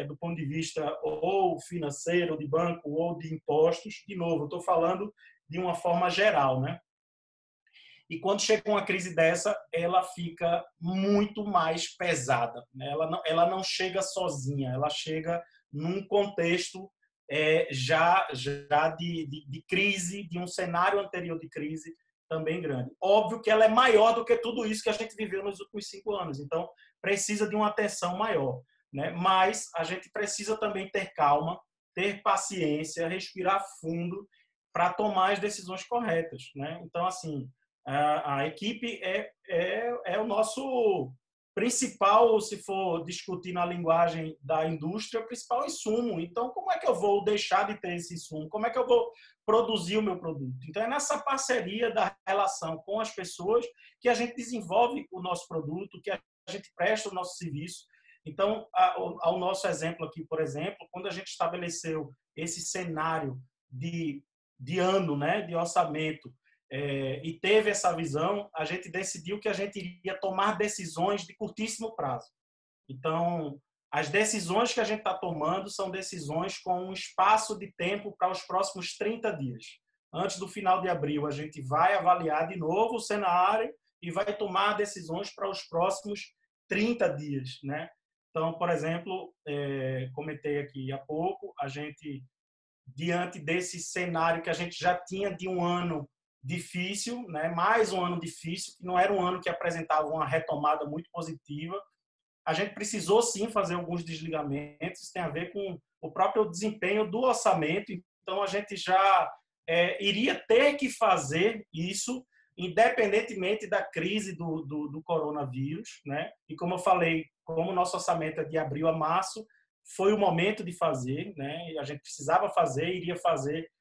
do ponto de vista ou financeiro, de banco, ou de impostos. De novo, estou falando de uma forma geral, né? E quando chega uma crise dessa, ela fica muito mais pesada, né? Ela não chega sozinha, ela chega num contexto já de crise, de um cenário anterior de crise também grande. Óbvio que ela é maior do que tudo isso que a gente viveu nos últimos 5 anos, então precisa de uma atenção maior, né? Mas a gente precisa também ter calma, ter paciência, respirar fundo para tomar as decisões corretas, né? Então, assim, a equipe é o nosso principal, se for discutir na linguagem da indústria, o principal insumo. Então, como é que eu vou deixar de ter esse insumo? Como é que eu vou produzir o meu produto? Então, é nessa parceria da relação com as pessoas que a gente desenvolve o nosso produto, que a gente presta o nosso serviço. Então, ao nosso exemplo aqui, por exemplo, quando a gente estabeleceu esse cenário de ano, né, de orçamento, e teve essa visão, a gente decidiu que a gente iria tomar decisões de curtíssimo prazo. Então, as decisões que a gente está tomando são decisões com um espaço de tempo para os próximos 30 dias. Antes do final de abril, a gente vai avaliar de novo o cenário e vai tomar decisões para os próximos 30 dias, né? Então, por exemplo, comentei aqui há pouco, a gente, diante desse cenário que a gente já tinha de um ano difícil, né? Mais um ano difícil, que não era um ano que apresentava uma retomada muito positiva. A gente precisou, sim, fazer alguns desligamentos, isso tem a ver com o próprio desempenho do orçamento, então a gente já iria ter que fazer isso, independentemente da crise do coronavírus, né? E como eu falei, como o nosso orçamento é de abril a março, foi o momento de fazer, né? E a gente precisava fazer, iria fazer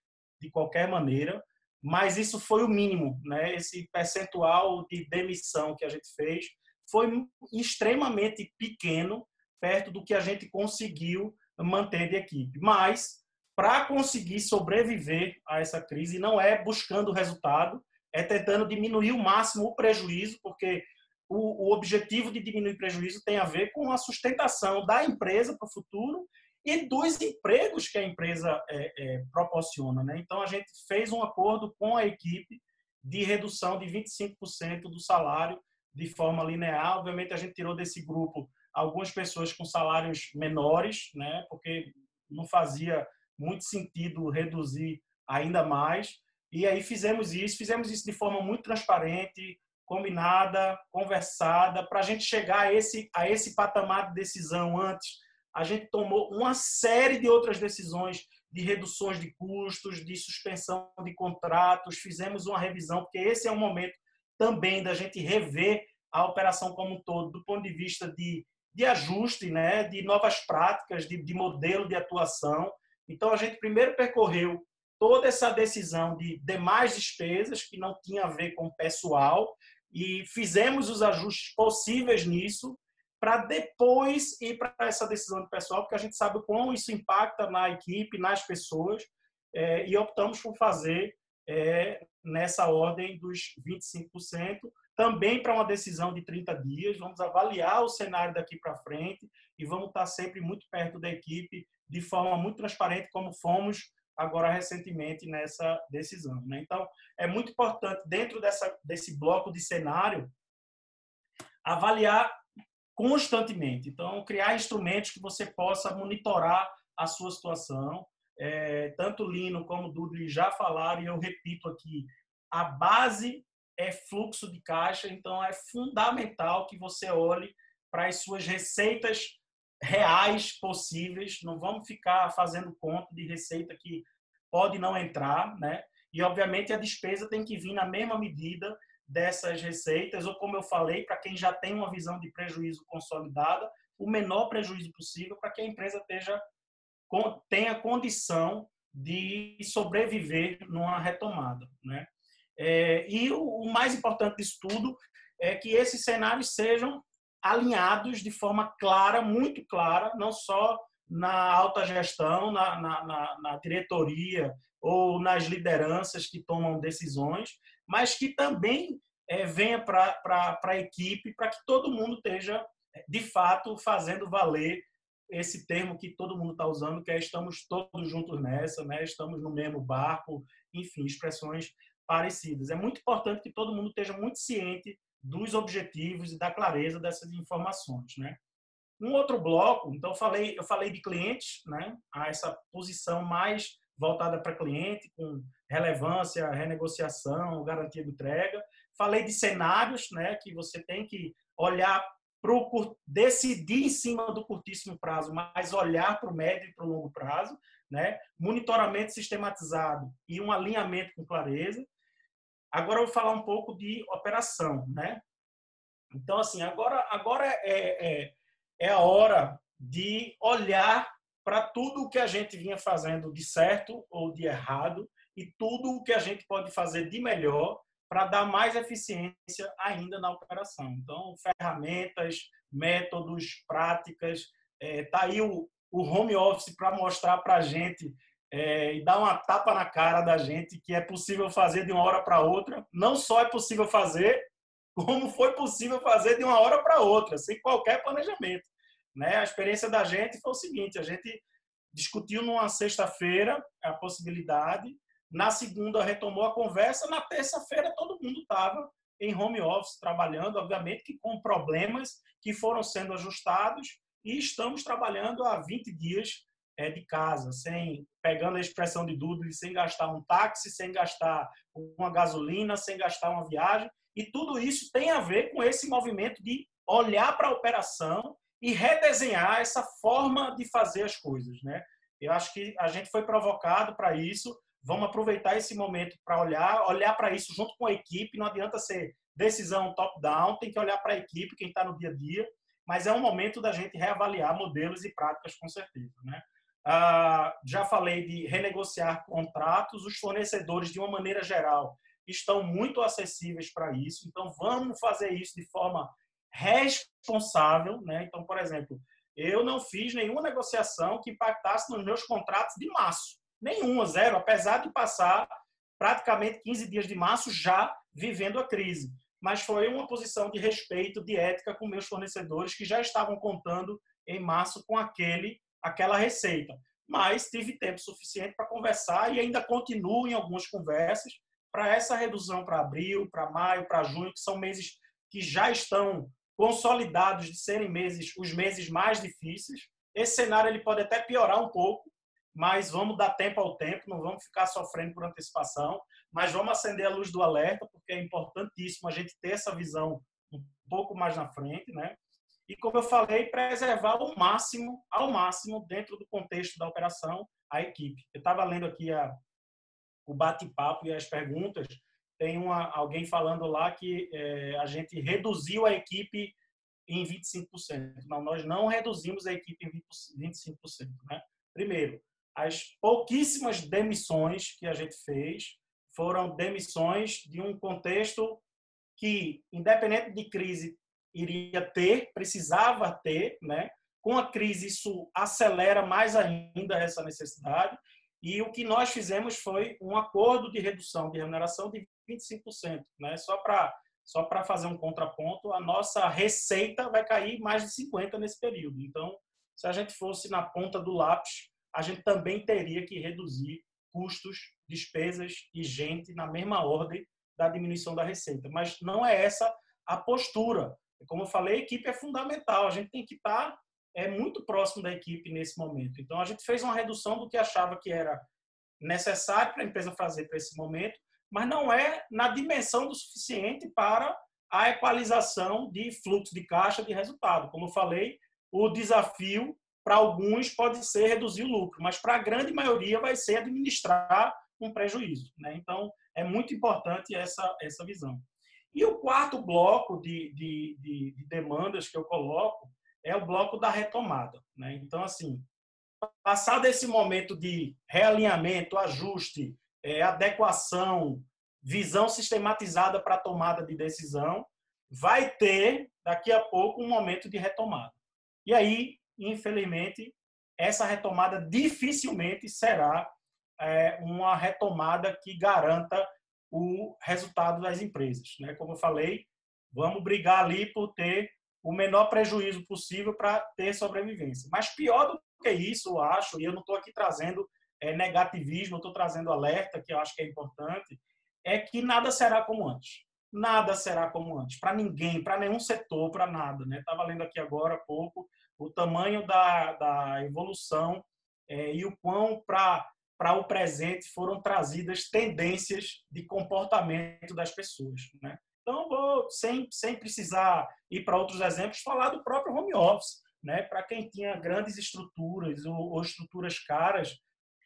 de qualquer maneira, mas isso foi o mínimo, né? Esse percentual de demissão que a gente fez foi extremamente pequeno, perto do que a gente conseguiu manter de equipe. Mas, para conseguir sobreviver a essa crise, não é buscando resultado, é tentando diminuir o máximo o prejuízo, porque o objetivo de diminuir prejuízo tem a ver com a sustentação da empresa para o futuro e dos empregos que a empresa proporciona, né? Então, a gente fez um acordo com a equipe de redução de 25% do salário de forma linear. Obviamente, a gente tirou desse grupo algumas pessoas com salários menores, né? Porque não fazia muito sentido reduzir ainda mais. E aí fizemos isso de forma muito transparente, combinada, conversada, para a gente chegar a esse patamar de decisão antes. A gente tomou uma série de outras decisões de reduções de custos, de suspensão de contratos, fizemos uma revisão, porque esse é um momento também da gente rever a operação como um todo, do ponto de vista de ajuste, né, de novas práticas, de modelo de atuação. Então, a gente primeiro percorreu toda essa decisão de demais despesas, que não tinha a ver com o pessoal, e fizemos os ajustes possíveis nisso, para depois ir para essa decisão de pessoal, porque a gente sabe como isso impacta na equipe, nas pessoas, e optamos por fazer nessa ordem dos 25%, também para uma decisão de 30 dias. Vamos avaliar o cenário daqui para frente e vamos estar sempre muito perto da equipe, de forma muito transparente, como fomos agora recentemente nessa decisão, né? Então, é muito importante, dentro desse bloco de cenário, avaliar constantemente. Então, criar instrumentos que você possa monitorar a sua situação. Tanto Lino como Dudley já falaram, e eu repito aqui, a base é fluxo de caixa, então é fundamental que você olhe para as suas receitas reais possíveis. Não vamos ficar fazendo conta de receita que pode não entrar, né? E, obviamente, a despesa tem que vir na mesma medida dessas receitas, ou, como eu falei, para quem já tem uma visão de prejuízo consolidada, o menor prejuízo possível para que a empresa tenha condição de sobreviver numa retomada, né? E o mais importante disso tudo é que esses cenários sejam alinhados de forma clara, muito clara, não só na alta gestão, na diretoria ou nas lideranças que tomam decisões, mas que também venha para a equipe, para que todo mundo esteja, de fato, fazendo valer esse termo que todo mundo está usando, que é estamos todos juntos nessa, né? Estamos no mesmo barco, enfim, expressões parecidas. É muito importante que todo mundo esteja muito ciente dos objetivos e da clareza dessas informações, né? Um outro bloco, então eu falei de clientes, né? Essa posição mais voltada para cliente, com relevância, renegociação, garantia de entrega. Falei de cenários, né? Que você tem que olhar decidir em cima do curtíssimo prazo, mas olhar para o médio e para o longo prazo, né? Monitoramento sistematizado e um alinhamento com clareza. Agora eu vou falar um pouco de operação, né? Então, assim, agora é a hora de olhar para tudo o que a gente vinha fazendo de certo ou de errado e tudo o que a gente pode fazer de melhor para dar mais eficiência ainda na operação. Então, ferramentas, métodos, práticas. Tá aí o home office para mostrar para a gente e dar uma tapa na cara da gente que é possível fazer de uma hora para outra. Não só é possível fazer, como foi possível fazer de uma hora para outra, sem qualquer planejamento, né? A experiência da gente foi o seguinte: a gente discutiu numa sexta-feira a possibilidade, na segunda retomou a conversa, na terça-feira todo mundo estava em home office trabalhando, obviamente que com problemas que foram sendo ajustados, e estamos trabalhando há 20 dias de casa, pegando a expressão de Dudley, sem gastar um táxi, sem gastar uma gasolina, sem gastar uma viagem. E tudo isso tem a ver com esse movimento de olhar para a operação e redesenhar essa forma de fazer as coisas, né? Eu acho que a gente foi provocado para isso. Vamos aproveitar esse momento para olhar para isso junto com a equipe. Não adianta ser decisão top-down, tem que olhar para a equipe, quem está no dia a dia. Mas é um momento da gente reavaliar modelos e práticas, com certeza, né? Já falei de renegociar contratos. Os fornecedores, de uma maneira geral, estão muito acessíveis para isso. Então, vamos fazer isso de forma responsável, né? Então, por exemplo, eu não fiz nenhuma negociação que impactasse nos meus contratos de março. Nenhuma, zero, apesar de passar praticamente 15 dias de março já vivendo a crise. Mas foi uma posição de respeito, de ética com meus fornecedores que já estavam contando em março com aquela receita. Mas tive tempo suficiente para conversar e ainda continuo em algumas conversas para essa redução para abril, para maio, para junho, que são meses que já estão consolidados de serem os meses mais difíceis. Esse cenário ele pode até piorar um pouco, mas vamos dar tempo ao tempo, não vamos ficar sofrendo por antecipação, mas vamos acender a luz do alerta, porque é importantíssimo a gente ter essa visão um pouco mais na frente, né? E, como eu falei, preservar ao máximo, dentro do contexto da operação, a equipe. Eu estava lendo aqui o bate-papo e as perguntas. Tem alguém falando lá que a gente reduziu a equipe em 25%. Não, nós não reduzimos a equipe em 25%. Né? Primeiro, as pouquíssimas demissões que a gente fez foram demissões de um contexto que, independente de crise, precisava ter, né? Com a crise, isso acelera mais ainda essa necessidade. E o que nós fizemos foi um acordo de redução de remuneração de 25%. Né? Só para fazer um contraponto, a nossa receita vai cair mais de 50% nesse período. Então, se a gente fosse na ponta do lápis, a gente também teria que reduzir custos, despesas e gente na mesma ordem da diminuição da receita. Mas não é essa a postura. Como eu falei, a equipe é fundamental. A gente tem que estar muito próximo da equipe nesse momento. Então, a gente fez uma redução do que achava que era necessário para a empresa fazer para esse momento, mas não é na dimensão do suficiente para a equalização de fluxo de caixa, de resultado. Como eu falei, o desafio para alguns pode ser reduzir o lucro, mas para a grande maioria vai ser administrar um prejuízo. Né? Então, é muito importante essa visão. E o quarto bloco de demandas que eu coloco é o bloco da retomada. Né? Então, assim, passado esse momento de realinhamento, ajuste, adequação, visão sistematizada para a tomada de decisão, vai ter, daqui a pouco, um momento de retomada. E aí, infelizmente, essa retomada dificilmente será uma retomada que garanta o resultado das empresas. Né? Como eu falei, vamos brigar ali por ter o menor prejuízo possível para ter sobrevivência. Mas pior do que isso, eu acho, e eu não estou aqui trazendo negativismo, eu estou trazendo alerta, que eu acho que é importante, é que nada será como antes. Nada será como antes. Para ninguém, para nenhum setor, para nada. Estava lendo aqui agora há pouco o tamanho da evolução e o quão para o presente foram trazidas tendências de comportamento das pessoas. Né? Então, vou, sem precisar ir para outros exemplos, falar do próprio home office. Né? Para quem tinha grandes estruturas ou estruturas caras,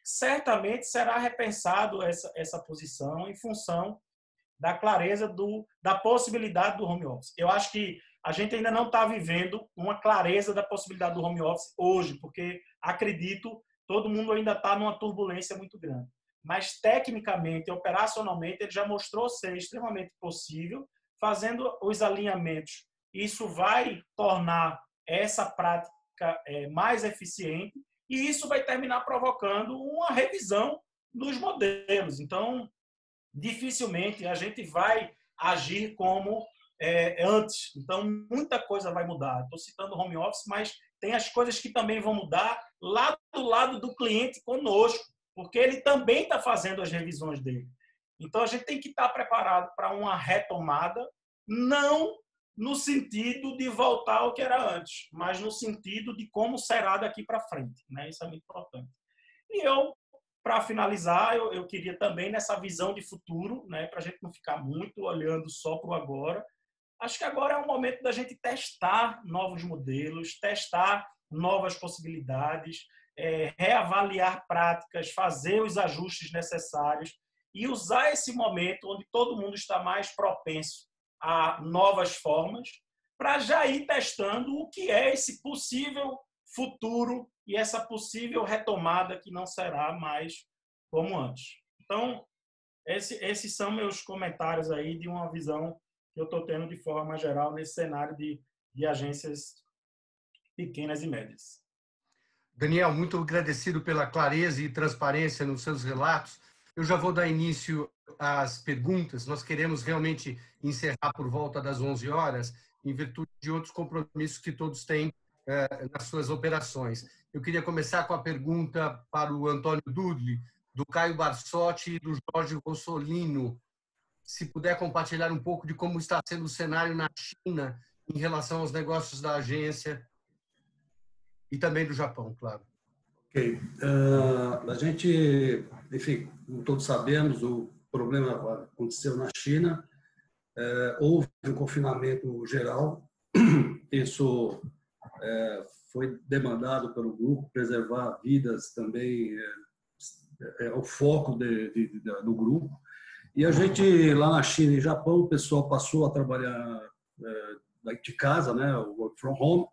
certamente será repensado essa posição em função da clareza da possibilidade do home office. Eu acho que a gente ainda não está vivendo uma clareza da possibilidade do home office hoje, porque, acredito, todo mundo ainda está numa turbulência muito grande. Mas, tecnicamente, operacionalmente, ele já mostrou ser extremamente possível, fazendo os alinhamentos. Isso vai tornar essa prática mais eficiente e isso vai terminar provocando uma revisão dos modelos. Então, dificilmente a gente vai agir como antes. Então, muita coisa vai mudar. Estou citando o home office, mas tem as coisas que também vão mudar lá do lado do cliente conosco, porque ele também está fazendo as revisões dele. Então, a gente tem que estar preparado para uma retomada, não no sentido de voltar ao que era antes, mas no sentido de como será daqui para frente. Né? Isso é muito importante. E eu, para finalizar, eu queria também nessa visão de futuro, né, para a gente não ficar muito olhando só para o agora. Acho que agora é o momento da gente testar novos modelos, testar novas possibilidades, reavaliar práticas, fazer os ajustes necessários e usar esse momento onde todo mundo está mais propenso a novas formas para já ir testando o que é esse possível futuro e essa possível retomada que não será mais como antes. Então, esses são meus comentários aí de uma visão que eu estou tendo de forma geral nesse cenário de agências pequenas e médias. Daniel, muito agradecido pela clareza e transparência nos seus relatos. Eu já vou dar início às perguntas. Nós queremos realmente encerrar por volta das 11 horas, em virtude de outros compromissos que todos têm nas suas operações. Eu queria começar com a pergunta para o Antônio Dudley, do Caio Barsotti e do Jorge Rossolino. Se puder compartilhar um pouco de como está sendo o cenário na China em relação aos negócios da agência e também do Japão, claro. Ok. A gente, enfim, como todos sabemos, o problema aconteceu na China. Houve um confinamento geral. Isso foi demandado pelo grupo, preservar vidas também é o foco do grupo. E a gente, lá na China e Japão, o pessoal passou a trabalhar de casa, né, o work from home,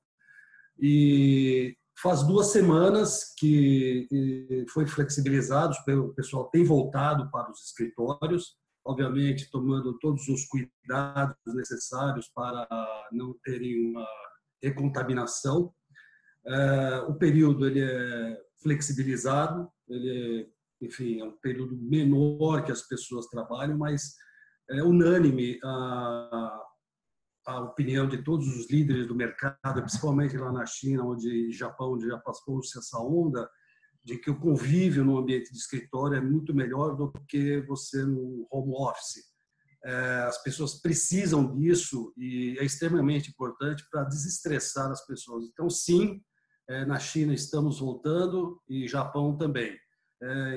e faz 2 semanas que foi flexibilizado, o pessoal tem voltado para os escritórios, obviamente tomando todos os cuidados necessários para não terem uma recontaminação. O período ele é flexibilizado, enfim, é um período menor que as pessoas trabalham, mas é unânime a opinião de todos os líderes do mercado, principalmente lá na China, Japão, onde já passou-se essa onda, de que o convívio no ambiente de escritório é muito melhor do que você no home office. As pessoas precisam disso e é extremamente importante para desestressar as pessoas. Então, sim, na China estamos voltando e Japão também.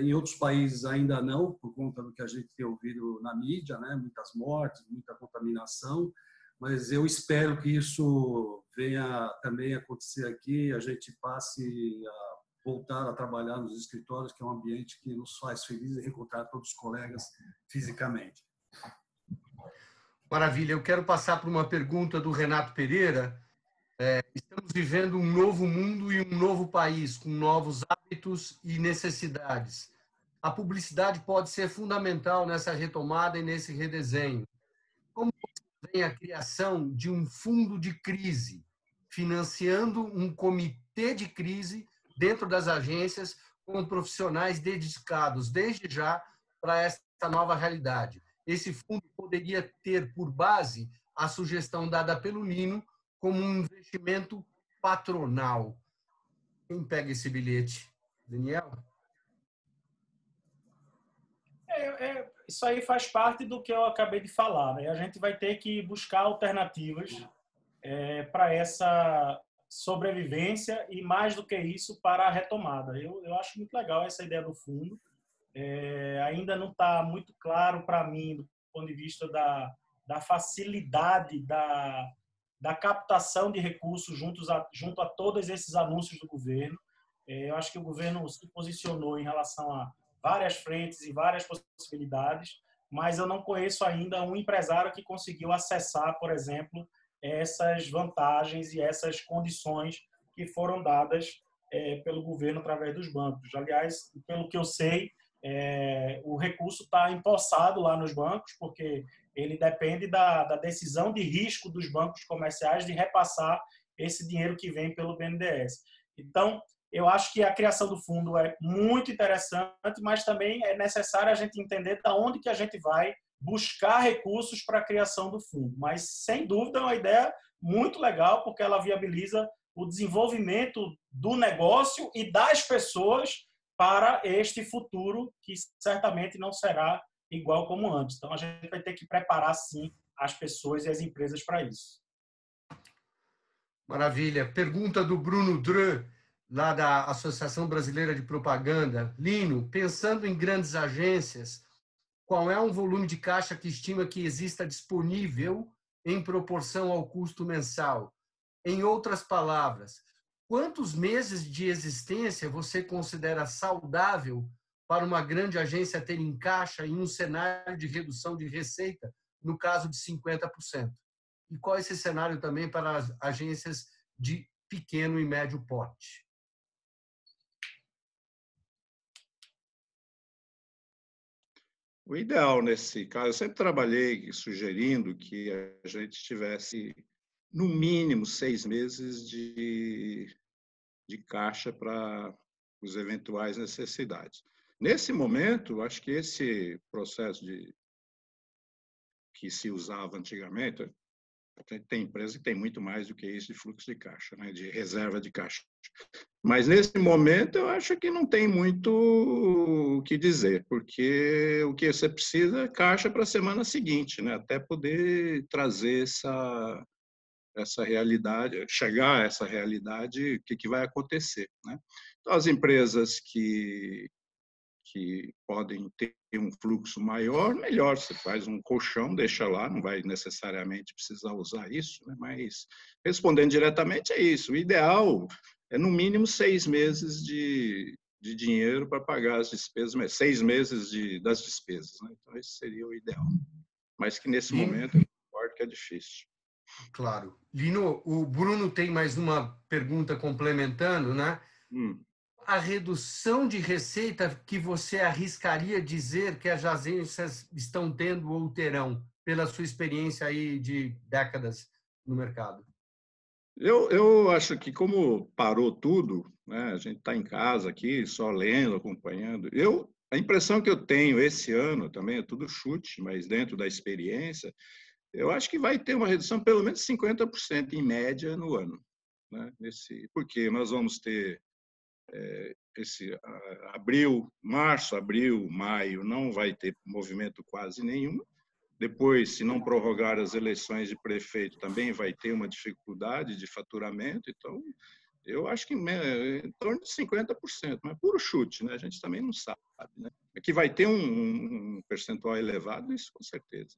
Em outros países ainda não, por conta do que a gente tem ouvido na mídia, né? Muitas mortes, muita contaminação, mas eu espero que isso venha também acontecer aqui, a gente passe a voltar a trabalhar nos escritórios, que é um ambiente que nos faz felizes e encontrar todos os colegas fisicamente. Maravilha. Eu quero passar para uma pergunta do Renato Pereira. Estamos vivendo um novo mundo e um novo país, com novos hábitos e necessidades. A publicidade pode ser fundamental nessa retomada e nesse redesenho. Como vem a criação de um fundo de crise, financiando um comitê de crise dentro das agências, com profissionais dedicados desde já para esta nova realidade? Esse fundo poderia ter por base a sugestão dada pelo Lino como um investimento patronal. Quem pega esse bilhete? Daniel? Isso aí faz parte do que eu acabei de falar, né? A gente vai ter que buscar alternativas para essa sobrevivência e, mais do que isso, para a retomada. Eu acho muito legal essa ideia do fundo. Ainda não está muito claro para mim, do ponto de vista da facilidade da captação de recursos junto a todos esses anúncios do governo. Eu acho que o governo se posicionou em relação a várias frentes e várias possibilidades, mas eu não conheço ainda um empresário que conseguiu acessar, por exemplo, essas vantagens e essas condições que foram dadas pelo governo através dos bancos. Aliás, pelo que eu sei, o recurso está empossado lá nos bancos, porque ele depende da decisão de risco dos bancos comerciais de repassar esse dinheiro que vem pelo BNDES. Então, eu acho que a criação do fundo é muito interessante, mas também é necessário a gente entender de onde que a gente vai buscar recursos para a criação do fundo. Mas, sem dúvida, é uma ideia muito legal, porque ela viabiliza o desenvolvimento do negócio e das pessoas para este futuro, que certamente não será igual como antes. Então, a gente vai ter que preparar, sim, as pessoas e as empresas para isso. Maravilha. Pergunta do Bruno Dreux, lá da Associação Brasileira de Propaganda. Lino, pensando em grandes agências, qual é um volume de caixa que estima que exista disponível em proporção ao custo mensal? Em outras palavras, quantos meses de existência você considera saudável para uma grande agência ter em caixa em um cenário de redução de receita, no caso de 50%? E qual é esse cenário também para as agências de pequeno e médio porte? O ideal nesse caso, eu sempre trabalhei sugerindo que a gente tivesse, no mínimo, 6 meses de caixa para as eventuais necessidades. Nesse momento, acho que esse processo que se usava antigamente, tem empresa que tem muito mais do que isso de fluxo de caixa, né, de reserva de caixa. Mas, nesse momento, eu acho que não tem muito o que dizer, porque o que você precisa é caixa para a semana seguinte, né, até poder trazer essa realidade, chegar a essa realidade, o que vai acontecer, né? Então, as empresas que podem ter um fluxo maior, melhor, você faz um colchão, deixa lá, não vai necessariamente precisar usar isso, né? Mas, respondendo diretamente, é isso. O ideal é, no mínimo, 6 meses de de dinheiro para pagar as despesas, 6 meses das despesas, né? Então, esse seria o ideal. Mas que, nesse momento, eu concordo que é difícil. Claro. Lino, o Bruno tem mais uma pergunta complementando, né? A redução de receita que você arriscaria dizer que as agências estão tendo ou terão, pela sua experiência aí de décadas no mercado? Eu acho que como parou tudo, né, a gente está em casa aqui, só lendo, acompanhando. A impressão que eu tenho esse ano também, é tudo chute, mas dentro da experiência, eu acho que vai ter uma redução pelo menos 50% em média no ano, né? Porque nós vamos ter esse março, abril, maio, não vai ter movimento quase nenhum. Depois, se não prorrogar as eleições de prefeito, também vai ter uma dificuldade de faturamento. Então, eu acho que em torno de 50%, mas puro chute, né? A gente também não sabe, né? Que vai ter um percentual elevado, isso com certeza.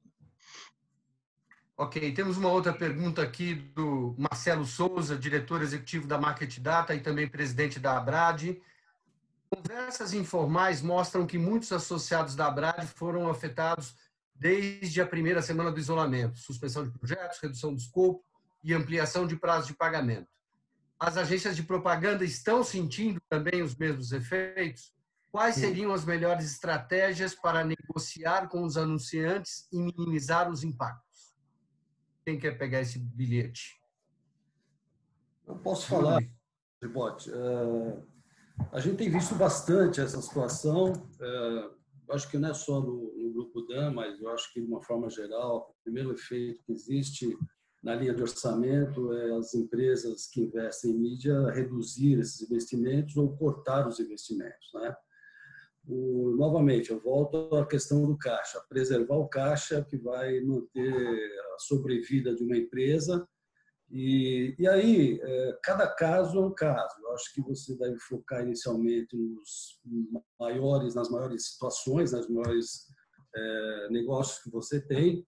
Ok, temos uma outra pergunta aqui do Marcelo Souza, diretor executivo da Market Data e também presidente da Abrad. Conversas informais mostram que muitos associados da Abrad foram afetados desde a primeira semana do isolamento, suspensão de projetos, redução do escopo e ampliação de prazo de pagamento. As agências de propaganda estão sentindo também os mesmos efeitos? Quais seriam as melhores estratégias para negociar com os anunciantes e minimizar os impactos? Quem quer pegar esse bilhete? Eu posso falar, Gibotti. A gente tem visto bastante essa situação. Acho que não é só no Grupo DAM, mas eu acho que, de uma forma geral, o primeiro efeito que existe na linha de orçamento é as empresas que investem em mídia reduzir esses investimentos ou cortar os investimentos, né? Novamente, eu volto à questão do caixa. Preservar o caixa que vai manter a sobrevida de uma empresa. E aí, cada caso é um caso. Eu acho que você deve focar inicialmente nas maiores situações, nas maiores negócios que você tem,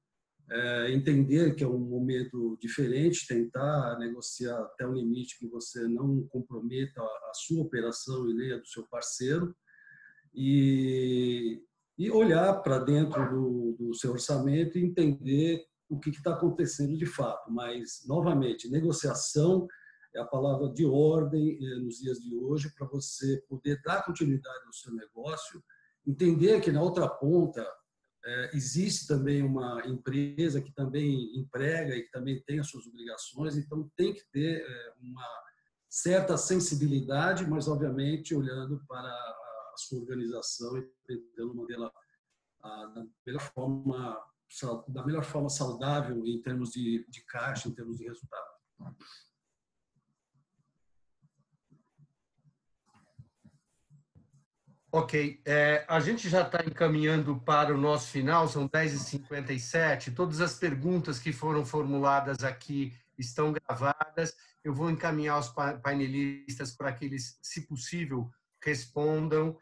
entender que é um momento diferente, tentar negociar até o limite que você não comprometa a sua operação e nem a do seu parceiro, e olhar para dentro do seu orçamento e entender o que está acontecendo de fato. Mas, novamente, negociação é a palavra de ordem nos dias de hoje para você poder dar continuidade ao seu negócio, entender que na outra ponta existe também uma empresa que também emprega e que também tem as suas obrigações, então tem que ter uma certa sensibilidade, mas, obviamente, olhando para a sua organização e tentando mantê-la da melhor forma saudável em termos de caixa, em termos de resultado. Ok, a gente já está encaminhando para o nosso final, são 10h57. Todas as perguntas que foram formuladas aqui estão gravadas. Eu vou encaminhar os painelistas para que eles, se possível, respondam.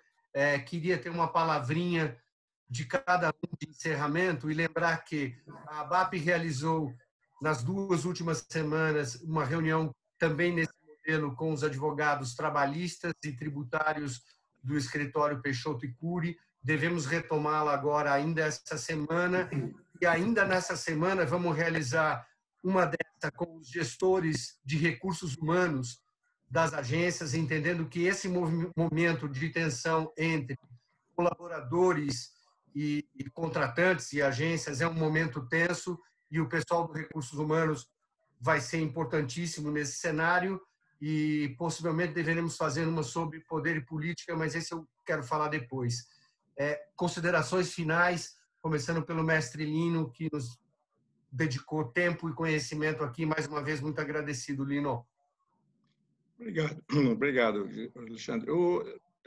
Queria ter uma palavrinha de cada um de encerramento e lembrar que a ABAP realizou, nas 2 últimas semanas, uma reunião também nesse modelo com os advogados trabalhistas e tributários do escritório Peixoto e Cury. Devemos retomá-la agora ainda essa semana, e ainda nessa semana vamos realizar uma dessa com os gestores de recursos humanos das agências, entendendo que esse momento de tensão entre colaboradores e contratantes e agências é um momento tenso, e o pessoal dos recursos humanos vai ser importantíssimo nesse cenário, e possivelmente deveremos fazer uma sobre poder e política, mas esse eu quero falar depois. Considerações finais, começando pelo mestre Lino, que nos dedicou tempo e conhecimento aqui. Mais uma vez, muito agradecido, Lino. Obrigado, Alexandre. Eu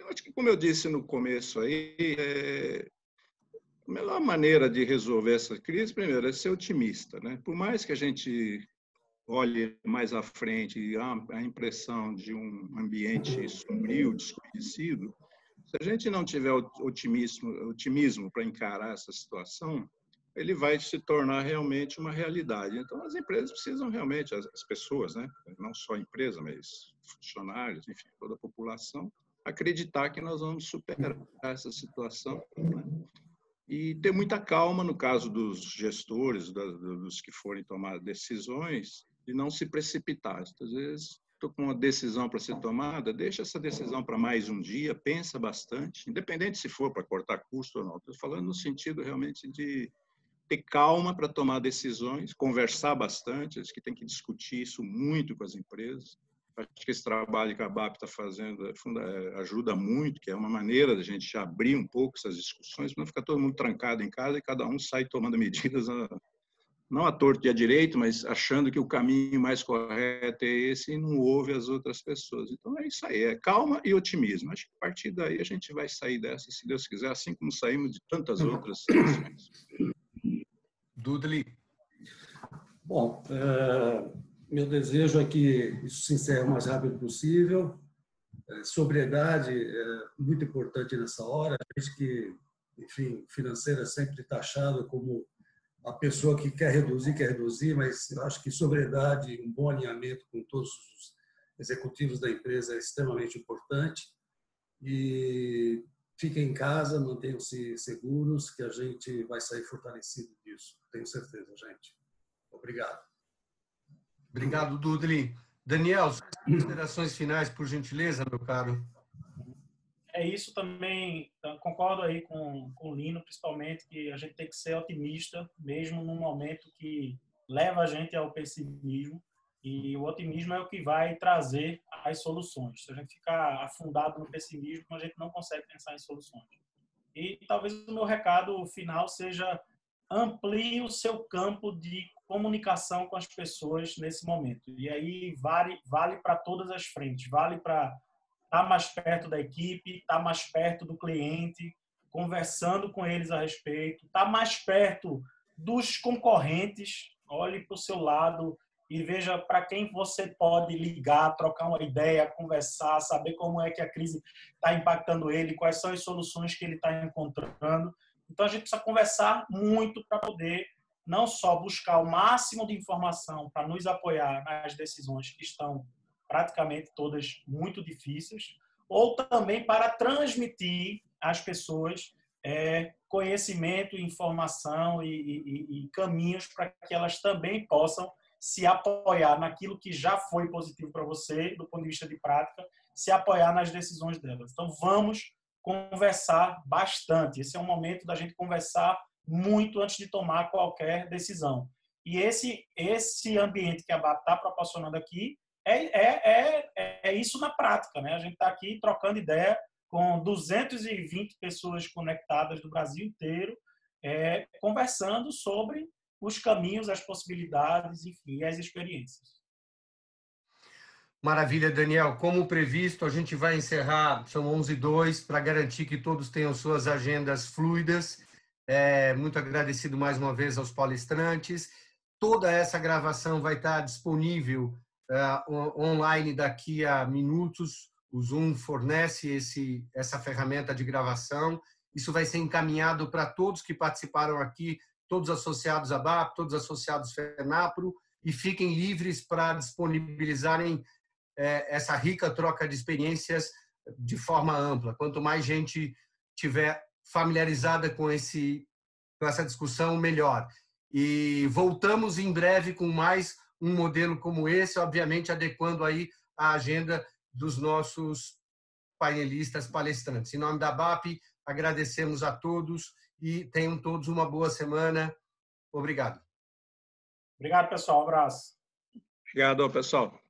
acho que, como eu disse no começo aí, a melhor maneira de resolver essa crise, primeiro, é ser otimista, né? Por mais que a gente olhe mais à frente e a impressão de um ambiente sombrio, desconhecido, se a gente não tiver otimismo para encarar essa situação, ele vai se tornar realmente uma realidade. Então, as empresas precisam realmente, as pessoas, né? Não só a empresa, mas funcionários, enfim, toda a população, acreditar que nós vamos superar essa situação, né? E ter muita calma no caso dos gestores, dos que forem tomar decisões, e não se precipitar. Às vezes, estou com uma decisão para ser tomada, deixa essa decisão para mais um dia, pensa bastante, independente se for para cortar custo ou não. Estou falando no sentido realmente de ter calma para tomar decisões, conversar bastante, acho que tem que discutir isso muito com as empresas. Acho que esse trabalho que a BAP está fazendo ajuda muito, que é uma maneira da gente abrir um pouco essas discussões, para não ficar todo mundo trancado em casa e cada um sai tomando medidas, não à torto e à direito, mas achando que o caminho mais correto é esse e não ouve as outras pessoas. Então é isso aí, é calma e otimismo. Acho que a partir daí a gente vai sair dessa, se Deus quiser, assim como saímos de tantas outras situações. Dudley. Bom, meu desejo é que isso se encerre o mais rápido possível. Sobriedade é muito importante nessa hora. A gente que, enfim, financeira é sempre taxada como a pessoa que quer reduzir, mas eu acho que sobriedade, um bom alinhamento com todos os executivos da empresa é extremamente importante. E fiquem em casa, mantenham-se seguros, que a gente vai sair fortalecido disso. Tenho certeza, gente. Obrigado. Obrigado, Dudley. Daniel, considerações finais, por gentileza, meu caro. É isso também, concordo aí com o Lino, principalmente, que a gente tem que ser otimista, mesmo num momento que leva a gente ao pessimismo, e o otimismo é o que vai trazer as soluções. Se a gente ficar afundado no pessimismo, a gente não consegue pensar em soluções. E talvez o meu recado final seja: amplie o seu campo de comunicação com as pessoas nesse momento. E aí vale para todas as frentes, vale para estar mais perto da equipe, estar mais perto do cliente, conversando com eles a respeito, estar mais perto dos concorrentes, olhe para o seu lado e veja para quem você pode ligar, trocar uma ideia, conversar, saber como é que a crise está impactando ele, quais são as soluções que ele está encontrando. Então, a gente precisa conversar muito para poder não só buscar o máximo de informação para nos apoiar nas decisões que estão praticamente todas muito difíceis, ou também para transmitir às pessoas conhecimento, informação e caminhos para que elas também possam se apoiar naquilo que já foi positivo para você, do ponto de vista de prática, se apoiar nas decisões delas. Então, vamos conversar bastante. Esse é um momento da gente conversar muito antes de tomar qualquer decisão. E esse ambiente que a BAP está proporcionando aqui é isso na prática, né? A gente está aqui trocando ideia com 220 pessoas conectadas do Brasil inteiro, conversando sobre os caminhos, as possibilidades, enfim, as experiências. Maravilha, Daniel. Como previsto, a gente vai encerrar, são 11h02, para garantir que todos tenham suas agendas fluidas. Muito agradecido mais uma vez aos palestrantes. Toda essa gravação vai estar disponível online daqui a minutos. O Zoom fornece essa ferramenta de gravação. Isso vai ser encaminhado para todos que participaram aqui, todos associados à BAP, todos associados à FENAPRO, e fiquem livres para disponibilizarem essa rica troca de experiências de forma ampla. Quanto mais gente tiver familiarizada com essa discussão, melhor. E voltamos em breve com mais um modelo como esse, obviamente adequando aí a agenda dos nossos painelistas palestrantes. Em nome da BAP, agradecemos a todos e tenham todos uma boa semana. Obrigado. Obrigado, pessoal. Um abraço. Obrigado, pessoal.